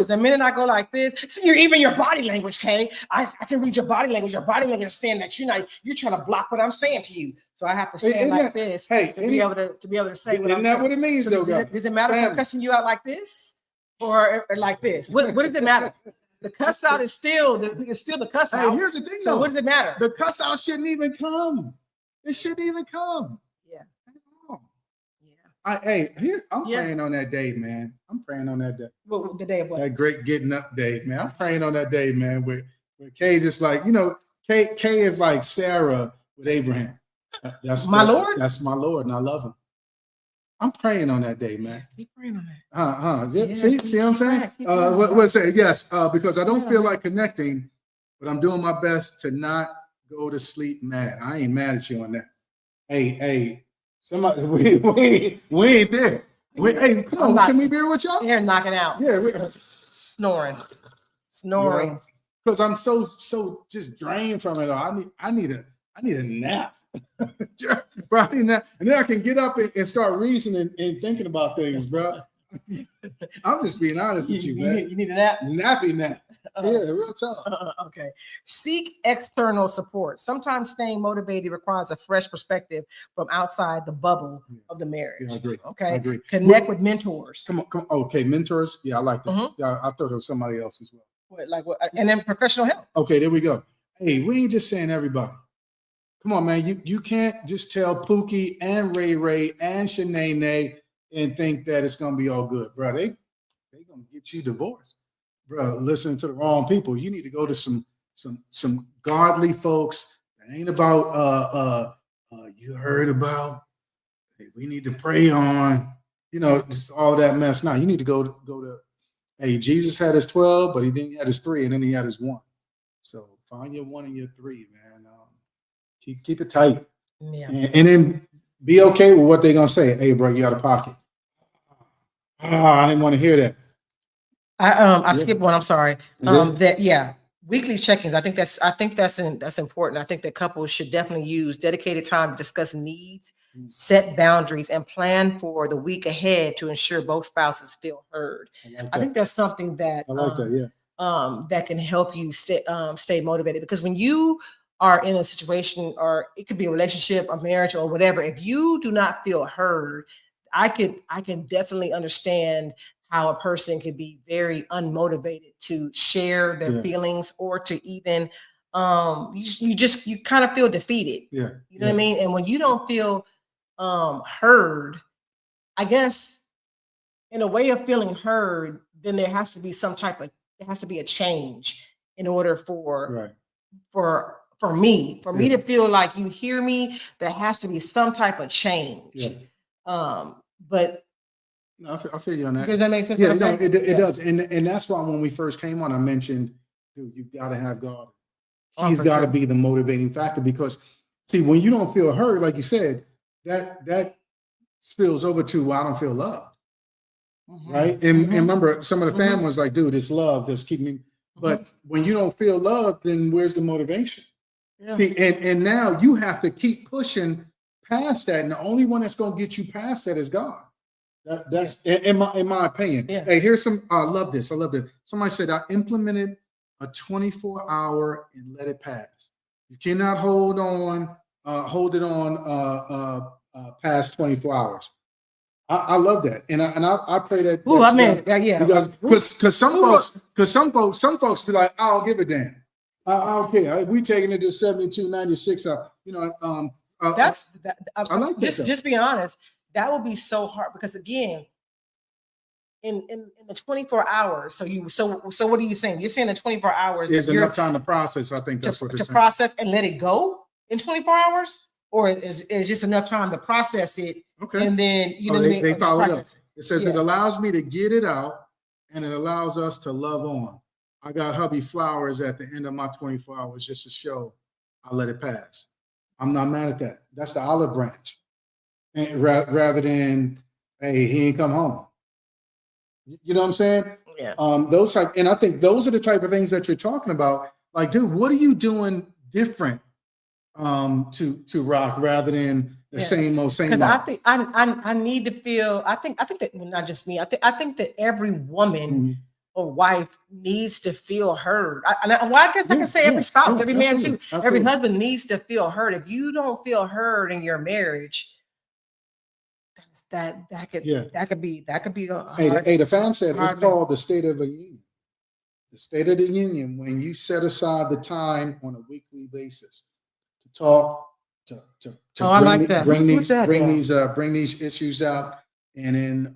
the minute I go like this, see, even your body language, Kay. I can read your body language. Your body language is saying that you're trying to block what I'm saying to you. So I have to stand like this to be able to say what I'm saying. Isn't that what it means, though? Does it matter if I'm cussing you out like this or like this? What does it matter? The cuss out is still the cuss out. Here's the thing, so what does it matter? The cuss out shouldn't even come. It shouldn't even come. Yeah. I'm praying on that day, man. I'm praying on that day. Well, the day of what? That great getting up day, man. I'm praying on that day, man. Where Kay just like, K is like Sarah with Abraham. That's My Lord? That's my Lord, and I love him. I'm praying on that day, man. Keep praying on that. Yeah, see what I'm saying? Keep going. What say? Yes, because I don't Yeah, feel man. like connecting, but I'm doing my best to not go to sleep mad. I ain't mad at you on that. Hey, somebody, we ain't there. Hey, come on, can we be here with y'all? Here knocking out. Yeah, Snoring. Because I'm so just drained from it all. I need a nap. Bro, I need a nap. And then I can get up and start reasoning and thinking about things, bro. I'm just being honest with you, man. You need a nap? Nappy nap. Yeah, real talk. Okay. Seek external support. Sometimes staying motivated requires a fresh perspective from outside the bubble of the marriage. Yeah, I agree. Okay. I agree. Connect with mentors. Come on. Okay, mentors. Yeah, I like that. Yeah, I thought it was somebody else as well. What? And then professional help. Okay, there we go. Hey, we ain't just saying everybody. Come on, man. You can't just tell Pookie and Ray and Shanae and think that it's gonna be all good, bro. They gonna get you divorced, bro. Listening to the wrong people. You need to go to some godly folks that ain't about you heard about. Hey, we need to pray on. Just all that mess. Now you need to go to. Hey, Jesus had his 12, but he had his 3, and then he had his 1. So find your 1 and your 3, man. Keep it tight. Yeah. And then be okay with what they're gonna say. Hey, bro, you out of pocket. I didn't want to hear that. I skipped one. I'm sorry. Weekly check-ins. I think that's important. I think that couples should definitely use dedicated time to discuss needs, set boundaries, and plan for the week ahead to ensure both spouses feel heard. I think that's something that I like that. Yeah. That can help you stay motivated, because when you are in a situation, or it could be a relationship, a marriage, or whatever, if you do not feel heard, I can definitely understand how a person could be very unmotivated to share their feelings, or to even you kind of feel defeated. Yeah. You know what I mean? And when you don't feel heard, I guess in a way of feeling heard, then there has to be a change in order for me to feel like you hear me. There has to be some type of change. Yeah. But no, I feel you on that. Does that make sense? Yeah, it does. And that's why when we first came on, I mentioned, dude, you got to have God. He's got to be the motivating factor, because see, when you don't feel heard, like you said, that spills over to, well, I don't feel loved. Right. And remember, some of the family was like, dude, it's love that's keeping me. But when you don't feel loved, then where's the motivation? Yeah. See, and now you have to keep pushing past that. And the only one that's going to get you past that is God. That's in my opinion. Yeah. Hey, here's some, I love this. Somebody said, I implemented a 24-hour and let it pass. You cannot hold it on past 24 hours. I love that, and I pray that. Oh, I mean, yeah. Because some folks be like, I don't give a damn. I don't care. We taking it to 72-96. I like that. Just being honest. That would be so hard, because again, in the 24 hours. So what are you saying? You're saying the 24 hours. There's enough time to process. I think that's what they're saying. To process and let it go in 24 hours, or is just enough time to process it? Okay. And then they follow it up. It says it allows me to get it out, and it allows us to love on. I got hubby flowers at the end of my 24 hours just to show I let it pass. I'm not mad at that. That's the olive branch. And rather than, hey, he ain't come home. You know what I'm saying? Yeah. Those type, and I think those are the type of things that you're talking about. Like, dude, what are you doing different to rock, rather than the same old? Because I think I need to feel. I think that, not just me. I think that every woman or wife needs to feel heard. I guess I can say every spouse, every man too, every husband needs to feel heard. If you don't feel heard in your marriage, that could be a hard, the fam said it's called the State of the Union. The State of the Union, when you set aside the time on a weekly basis to talk, to I like that. Bring these issues out, and then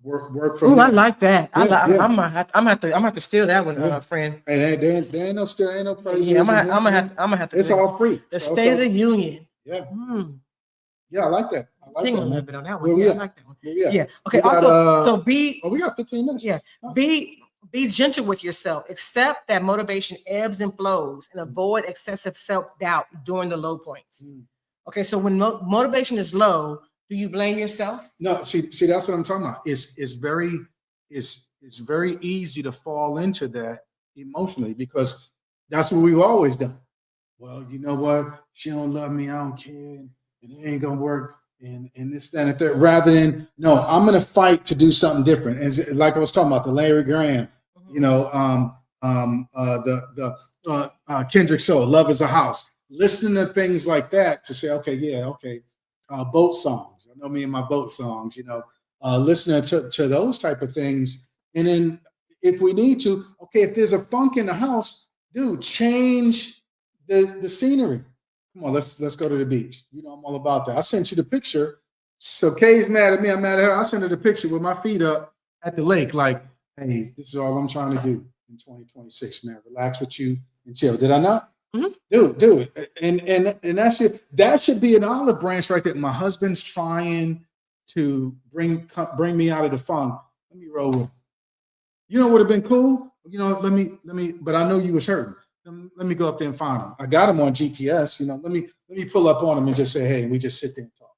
work Oh, from I there. like that. Yeah, yeah. I'm gonna have to steal that one, Yeah. friend. And there ain't no still ain't no Yeah, prejudice in here. I'm gonna have to It's do it. all free. The So, State of the Union. yeah, Hmm. yeah, I like that. I like Tingle that, a little man. bit on that one. Where we Yeah, I at? like that one. Where we at? Yeah. Okay. We got Also, so be we got 15 minutes. yeah, Oh, be gentle with yourself. Accept that motivation ebbs and flows, and avoid excessive self-doubt during the low points. mm. Okay, so when motivation is low, do you blame yourself? No, see, that's what I'm talking about. It's very easy to fall into that emotionally because that's what we've always done. Well, you know what? She don't love me. I don't care, and it ain't gonna work. And this, that, and that. Rather than no, I'm gonna fight to do something different. And like I was talking about the Larry Graham, you know, Kendrick Soul, "Love Is a House." Listening to things like that to say, okay, yeah, okay, boat songs. I know me and my boat songs. You know, listening to those type of things, and then if we need to, okay, if there's a funk in the house, dude, change the scenery. Come on, let's go to the beach. You know, I'm all about that. I sent you the picture. So Kay's mad at me. I'm mad at her. I sent her the picture with my feet up at the lake. Like, hey, this is all I'm trying to do in 2026, man. Relax with you and chill. Did I not? Mhm. Do it. And that's it. That should be an olive branch right there. My husband's trying to bring me out of the funk. Let me roll with him. You know what would have been cool? You know, let me, but I know you was hurting. Let me go up there and find him. I got him on GPS. You know, let me pull up on him and just say, hey, we just sit there and talk.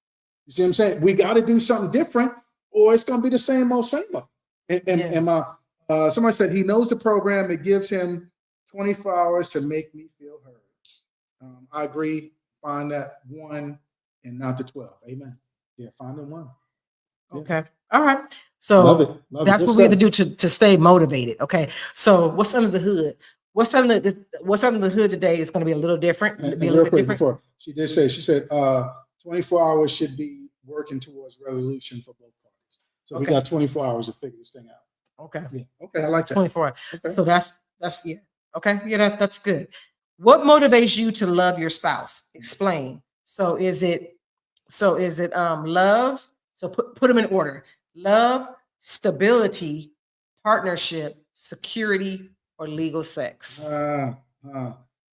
You see what I'm saying? We got to do something different, or it's gonna be the same old, same old. And my somebody said he knows the program. It gives him 24 hours to make me feel heard. I agree. Find that one and not the 12. Amen. Yeah, find the one. Yeah. Okay. All right. So Love it. Love that's it. what we have to do to stay motivated. Okay. So what's under the hood? What's under the hood today is going to be a little different. And Be a real little bit quick different. before she did say, she said 24 hours should be working towards resolution for both parties. So we Okay. got 24 hours to figure this thing out. Okay. Yeah. Okay, I like that. 24 hours. Okay. So that's yeah. Okay. Yeah, that's good. What motivates you to love your spouse? Explain. So is it love? So put them in order. Love, stability, partnership, security, or legal sex.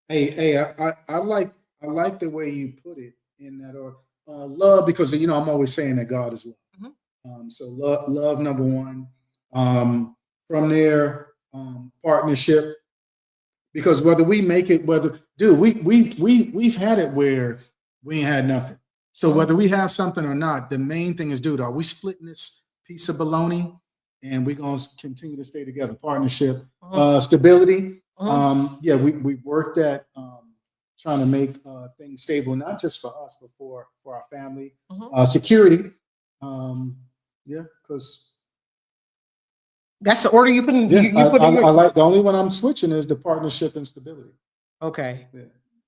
Hey, I like the way you put it in that order. Love, because you know I'm always saying that God is love. So love number one. From there, partnership. Because whether we make it, dude, we've had it where we ain't had nothing. So whether we have something or not, the main thing is, dude, are we splitting this piece of bologna, and we're gonna continue to stay together? Partnership, stability. Yeah, we worked at trying to make things stable, not just for us, but for our family. Security. Yeah, because that's the order you put in. yeah, You put in I like the only one I'm switching is the partnership and stability. Okay. Yeah.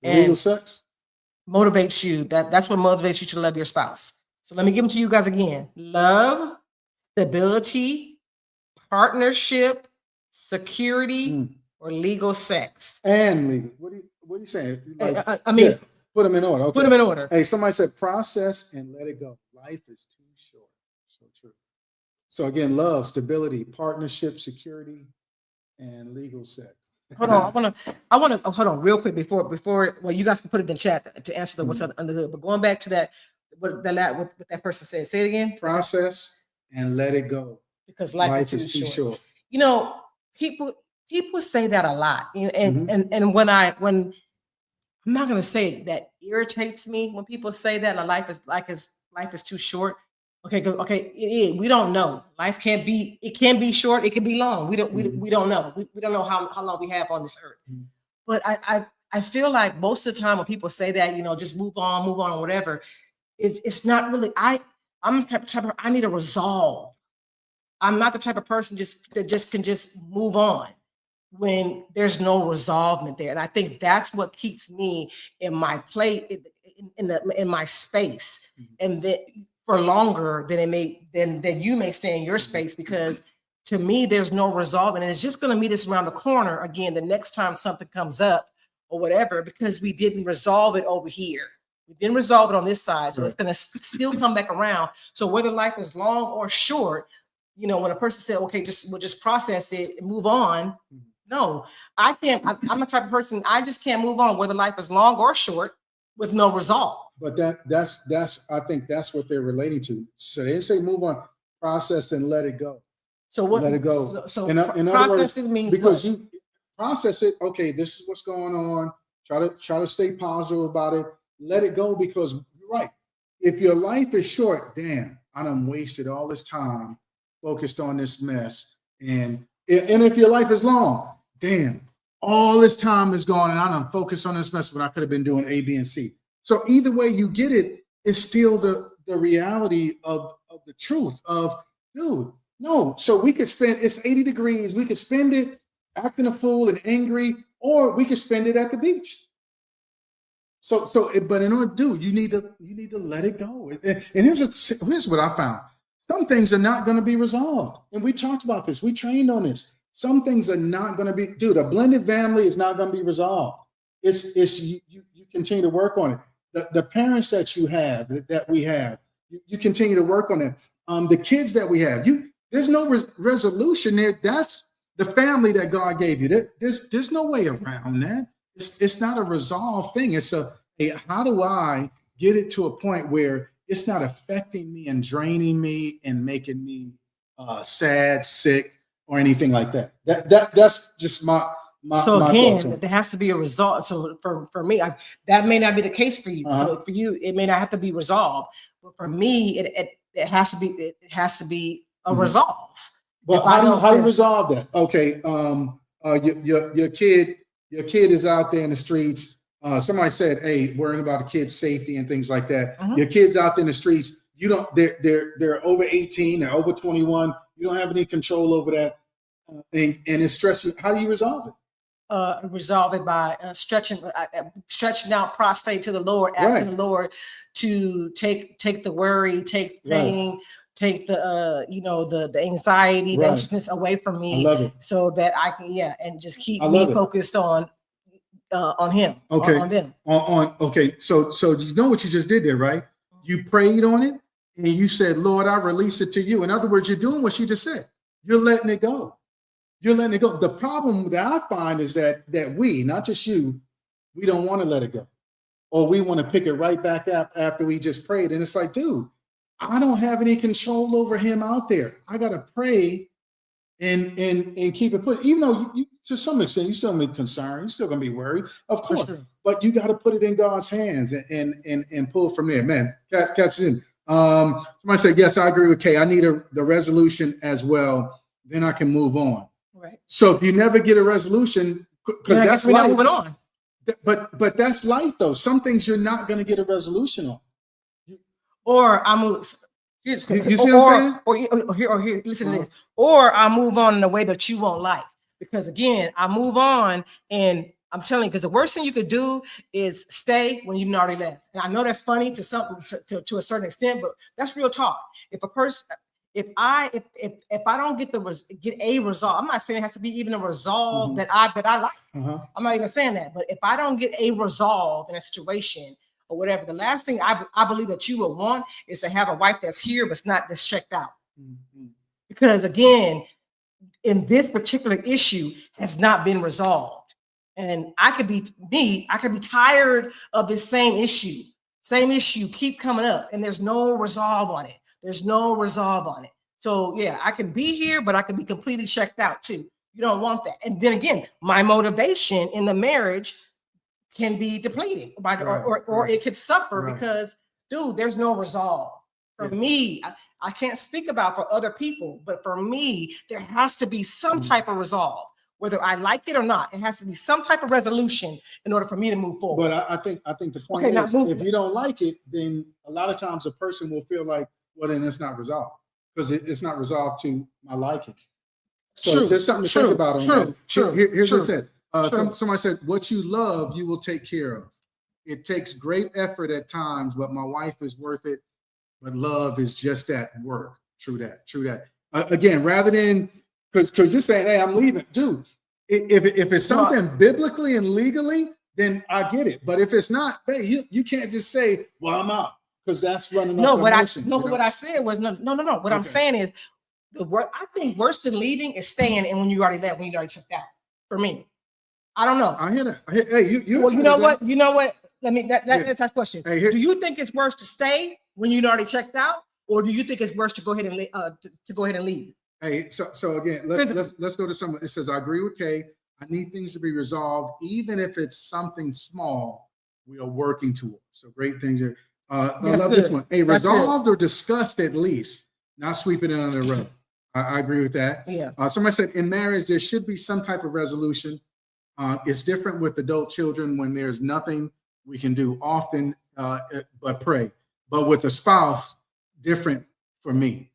And Legal sex motivates you. That's what motivates you to love your spouse. So let me give them to you guys again. Love, stability, partnership, security, or legal sex. and legal. What are you saying? Like, I mean, yeah, put them in order. Okay. Put them in order. Hey, somebody said process and let it go. Life is too short. So true. So again, love, stability, partnership, security, and legal sex. Hold on, I want to hold on real quick before. Well, you guys can put it in chat to answer the what's under the hood. But going back to that, what that person said. Say it again. Process and let it go. Because life is too short. You know, people say that a lot. You know, and when I'm not gonna say that irritates me when people say that life is too short. Okay. We don't know. Life can't be. It can be short. It can be long. We don't know. We don't know how long we have on this earth. But I feel like most of the time when people say that, you know, just move on, whatever. It's not really. I'm the type of I need a resolve. I'm not the type of person that can move on when there's no resolvement there. And I think that's what keeps me in my play in my space. And that for longer than you may stay in your space, because to me, there's no resolvement. And it's just going to meet us around the corner again the next time something comes up or whatever, because we didn't resolve it over here. We didn't resolve it on this side, so it's going to still come back around. So whether life is long or short, you know, when a person said, okay, we'll just process it and move on. No, I can't. I'm the type of person, I just can't move on, whether life is long or short, with no resolve. But that's I think that's what they're relating to. So they didn't say move on, process and let it go. So what? Let it go. So in other words, means because what? you process it. Okay, this is what's going on. Try to stay positive about it. Let it go, because you're right. If your life is short, damn, I done wasted all this time focused on this mess. And if your life is long, damn, all this time is gone and I done focused on this mess when I could have been doing A, B, and C. So either way you get it, it's still the reality of the truth of, dude, no. So we could spend, it's 80 degrees. We could spend it acting a fool and angry, or we could spend it at the beach. But in order to do, you need to let it go. And here's what I found. Some things are not going to be resolved. And we talked about this. We trained on this. Some things are not going to be, dude, a blended family is not going to be resolved. It's you continue to work on it. The parents that you have, that we have, you continue to work on it. The kids that we have, there's no resolution there. That's the family that God gave you. There's no way around that. It's not a resolved thing. It's how do I get it to a point where it's not affecting me and draining me and making me sad, sick, or anything like that. That's just my so again, thoughts. there has to be a result. So for me, that may not be the case for you. So for you, it may not have to be resolved. But for me, it has to be a resolve. But how do you resolve that? Okay, your kid is out there in the streets. Somebody said, "Hey, worrying about the kid's safety and things like that." Your kid's out there in the streets. You don't. They're over 18. They're over 21. You don't have any control over that, and it's stressing. How do you resolve it? Resolve it by stretching out prostrate to the Lord, asking the Lord to take the worry, take the pain, take the the anxiety, the anxiousness away from me, so that I can and just keep me focused on Him. Okay. On them. Okay. So you know what you just did there, right? You prayed on it and you said, "Lord, I release it to you." In other words, you're doing what she just said. You're letting it go. You're letting it go. The problem that I find is that we, not just you, we don't want to let it go, or we want to pick it right back up after we just prayed. And it's like, dude, I don't have any control over him out there. I gotta pray and keep it put. Even though you to some extent you still be concerned, you're still gonna be worried, of course. Sure. But you got to put it in God's hands and pull from there. Man, catch it in. Somebody said, yes, I agree with Kay. I need the resolution as well. Then I can move on. Right. So if you never get a resolution, because that's life. Moving on. But that's life, though. Some things you're not going to get a resolution on. Or I move. You see what I'm saying? Or here, listen to this. Or I move on in a way that you won't like. Because again, I move on, and I'm telling you, because the worst thing you could do is stay when you've already left. And I know that's funny to a certain extent, but that's real talk. If a person, if I don't get a resolve, I'm not saying it has to be even a resolve that I like. I'm not even saying that. But if I don't get a resolve in a situation or whatever, the last thing I believe that you would want is to have a wife that's here but that's checked out. Because again, in this particular issue has not been resolved. And I could be tired of this same issue keep coming up, and there's no resolve on it. So yeah, I can be here, but I can be completely checked out too. You don't want that. And then again, my motivation in the marriage can be depleted or it could suffer because, dude, there's no resolve. For me, I can't speak about for other people, but for me, there has to be some type of resolve, whether I like it or not. It has to be some type of resolution in order for me to move forward. But I think the point is, if you don't like it, then a lot of times a person will feel like, well, then it's not resolved because it's not resolved to my liking. So there's something to think about on that. Here's what it said. Somebody said, "What you love, you will take care of. It takes great effort at times, but my wife is worth it. But love is just that work." True that. Again, rather than because you're saying, "Hey, I'm leaving," dude. If it's something biblically and legally, then I get it. But if it's not, hey, you can't just say, well, I'm out, because that's running No, up what emotions. what I said was no. What I'm saying is I think worse than leaving is staying, and when you already left, when you already checked out. For me, I don't know. I hear that. Hey, you. Well, you know what? You know what? Let me that's that question. Hey, do you think it's worse to stay when you already checked out, or do you think it's worse to go ahead and to go ahead and leave? Hey, so again, let's go to someone. It says, I agree with Kay. I need things to be resolved, even if it's something small. We are working towards. So great things here. I love this one. A resolved or discussed at least, not sweep it under the rug. I agree with that. Yeah. Somebody said in marriage there should be some type of resolution. It's different with adult children when there's nothing we can do often but pray. But with a spouse, different for me.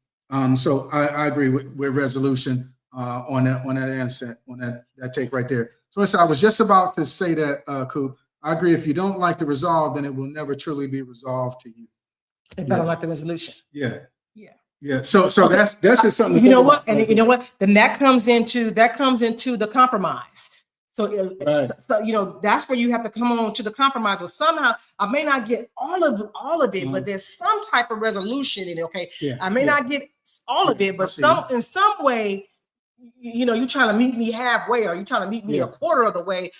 So I agree with resolution on that answer, on that take right there. So I was just about to say that, Coop. I agree. If you don't like the resolve, then it will never truly be resolved to you. If I don't like the resolution. Yeah. Yeah. Yeah. So okay. that's just something. You know what? And you know what? Then that comes into the compromise. So, so that's where you have to come on to the compromise. Well, somehow I may not get all of it, but there's some type of resolution in it. Okay, I may not get all of it, but in some way, you're trying to meet me halfway, or you're trying to meet me a quarter of the way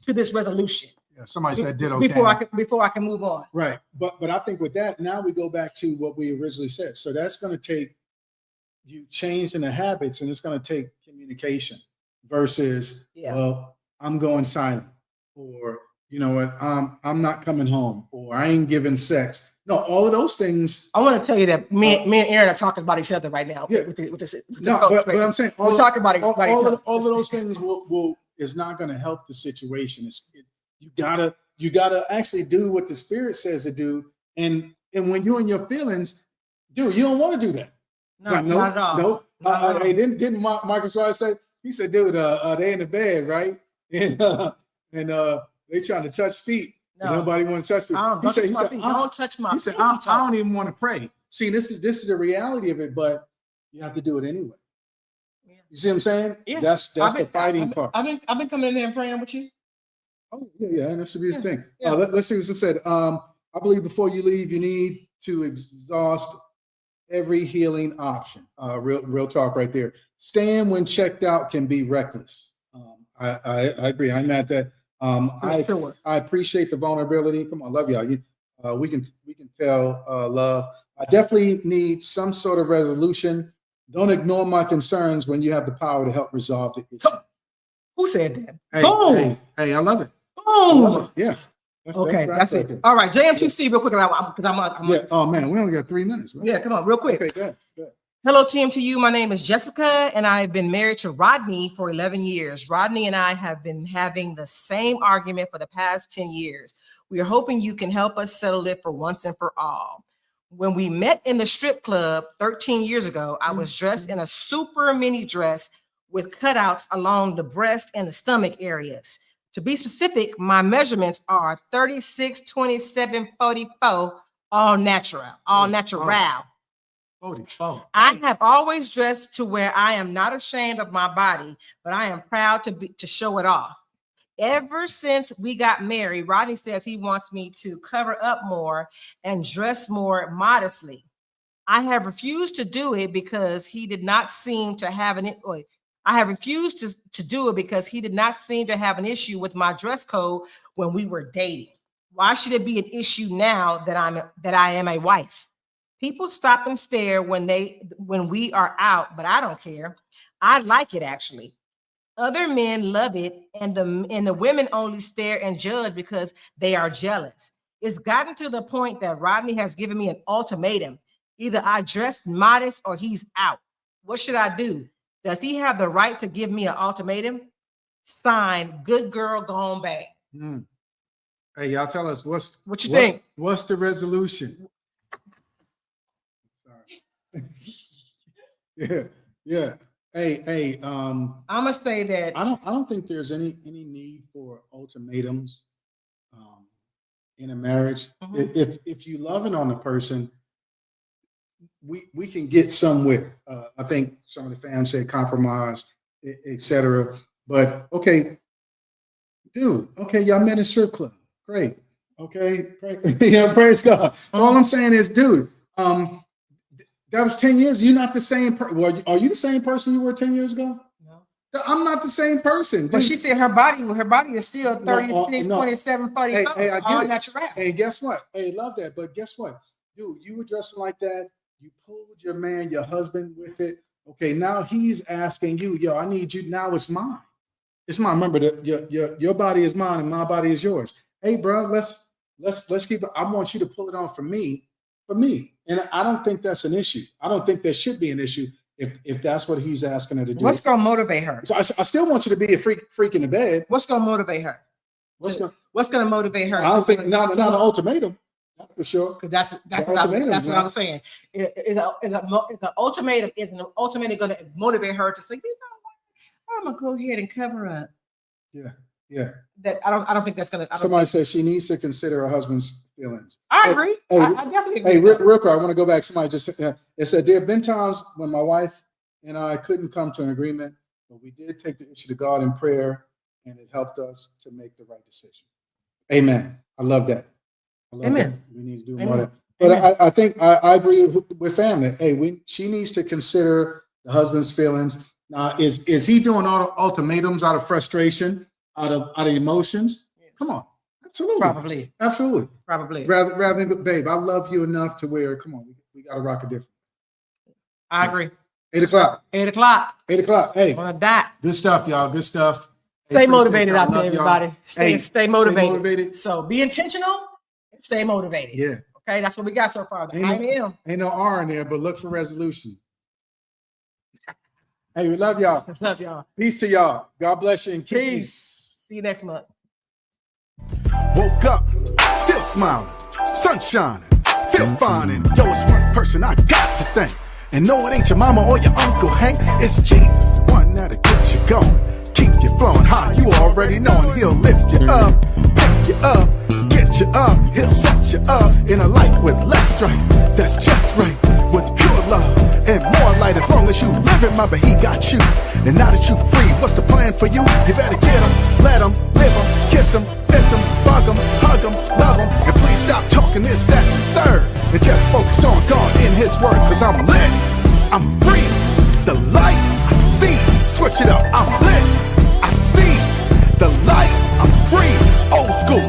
to this resolution. Yeah, somebody said did okay before I can move on. Right, but I think with that, now we go back to what we originally said. So that's going to take you changing the habits, and it's going to take communication versus well, I'm going silent, or you know what, I'm not coming home, or I ain't giving sex. No, all of those things. I want to tell you that me and Aaron are talking about each other right now. Yeah. With this but I'm saying we're talking about it. All of those things will is not going to help the situation. You gotta actually do what the Spirit says to do, and when you're in your feelings, dude, you don't want to do that. No, not at all. No. Didn't Marcus Rogers say? He said, dude, they in the bed, right? And they trying to touch feet. No. Nobody want to touch feet. Don't touch my feet. He said, I don't even want to pray. See, this is the reality of it, but you have to do it anyway. Yeah. You see what I'm saying? Yeah. That's the fighting part. I've been coming in there and praying with you. Oh, yeah, and that's the beautiful thing. Yeah. Let's see what some said. I believe before you leave, you need to exhaust every healing option. Real talk right there. Staying when checked out can be reckless. I agree. I'm at that. I appreciate the vulnerability. Come on, love y'all. We can tell love. I definitely need some sort of resolution. Don't ignore my concerns when you have the power to help resolve the issue. Who said that? Hey, I love it. Boom. Yeah. That's it. All right, JM2C, real quick, because oh man, we only got 3 minutes. Right? Yeah, come on, real quick. Okay, good. Hello, team. To you, my name is Jessica, and I've been married to Rodney for 11 years. Rodney and I have been having the same argument for the past 10 years. We are hoping you can help us settle it for once and for all. When we met in the strip club 13 years ago, I was dressed in a super mini dress with cutouts along the breast and the stomach areas. To be specific, my measurements are 36, 27, 44, all natural. 44. I have always dressed to where I am not ashamed of my body, but I am proud to show it off. Ever since we got married, Rodney says he wants me to cover up more and dress more modestly. I have refused to do it because he did not seem to have an issue with my dress code when we were dating. Why should it be an issue now that I am a wife? People stop and stare when we are out, but I don't care. I like it actually. Other men love it, and the women only stare and judge because they are jealous. It's gotten to the point that Rodney has given me an ultimatum. Either I dress modest or he's out. What should I do? Does he have the right to give me an ultimatum? Signed, good girl gone bad. Hey, y'all tell us what you think. What's the resolution? Sorry. Yeah. Hey. I'm gonna say that I don't think there's any need for ultimatums in a marriage. If you loving on a person, we can get somewhere. I think some of the fans say compromise, etc. But okay, dude, okay, y'all met in strip club. Great. Okay. Yeah, praise God. All I'm saying is, dude, that was 10 years. You're not the same person. Well, are you the same person you were 10 years ago? No. I'm not the same person. Dude. But she said her body is still 36, 27, 45. Hey, I get all it. natural. Hey, guess what? Hey, love that. But guess what? Dude, you were dressing like that. You pulled your man, your husband with it. Okay, now he's asking you, yo, I need you. Now it's mine. It's mine. Remember that your body is mine and my body is yours. Hey, bro, let's keep it. I want you to pull it on for me. And I don't think that's an issue. I don't think there should be an issue if that's what he's asking her to do. What's gonna motivate her? So I still want you to be a freak in the bed. What's gonna motivate her? What's gonna motivate her? I don't think not an ultimatum. That's for sure. Because that's what I was saying. Is an ultimatum going to motivate her to say, you know what, I'm gonna go ahead and cover up? Yeah. That I don't think that's gonna. Somebody says she needs to consider her husband's feelings. I agree. I definitely agree. Hey, real quick, I want to go back. Somebody just it said there have been times when my wife and I couldn't come to an agreement, but we did take the issue to God in prayer, and it helped us to make the right decision. Amen. I love that. Amen. We need to do more of that. But I think I agree with family. Hey, she needs to consider the husband's feelings. Is he doing ultimatums out of frustration, out of emotions? Yeah. Come on, absolutely, probably. Rather than, babe, I love you enough to where, come on, we got to rock a different. I agree. 8 o'clock. 8 o'clock. 8 o'clock. Hey, on a dot. Good stuff, y'all. Good stuff. Stay motivated out there, everybody. Stay motivated. Stay motivated. So be intentional. Stay motivated. Yeah. Okay, that's what we got so far. Ain't no R in there, but look for resolution. Hey, we love y'all. Love y'all. Peace to y'all. God bless you and peace. See you next month. Woke up, still smiling, sun shining, feel fine, and yo, it's one person I got to thank. And no, it ain't your mama or your Uncle Hank, it's Jesus, the one that'll get you going, keep you flowing high. You already know, and he'll lift you up, pick you up, get you up, he'll set you up in a life with less strife. That's just right, with pure love and more light. As long as you live it, mama, he got you. And now that you free, what's the plan for you? You better get him, let him, live him, kiss him, miss him, bug him, hug him, love him. And please stop talking this, that, and the third, and just focus on God in his word. Cause I'm lit, I'm free, the light I see. Switch it up, I'm lit, I see the light, I'm free, old school,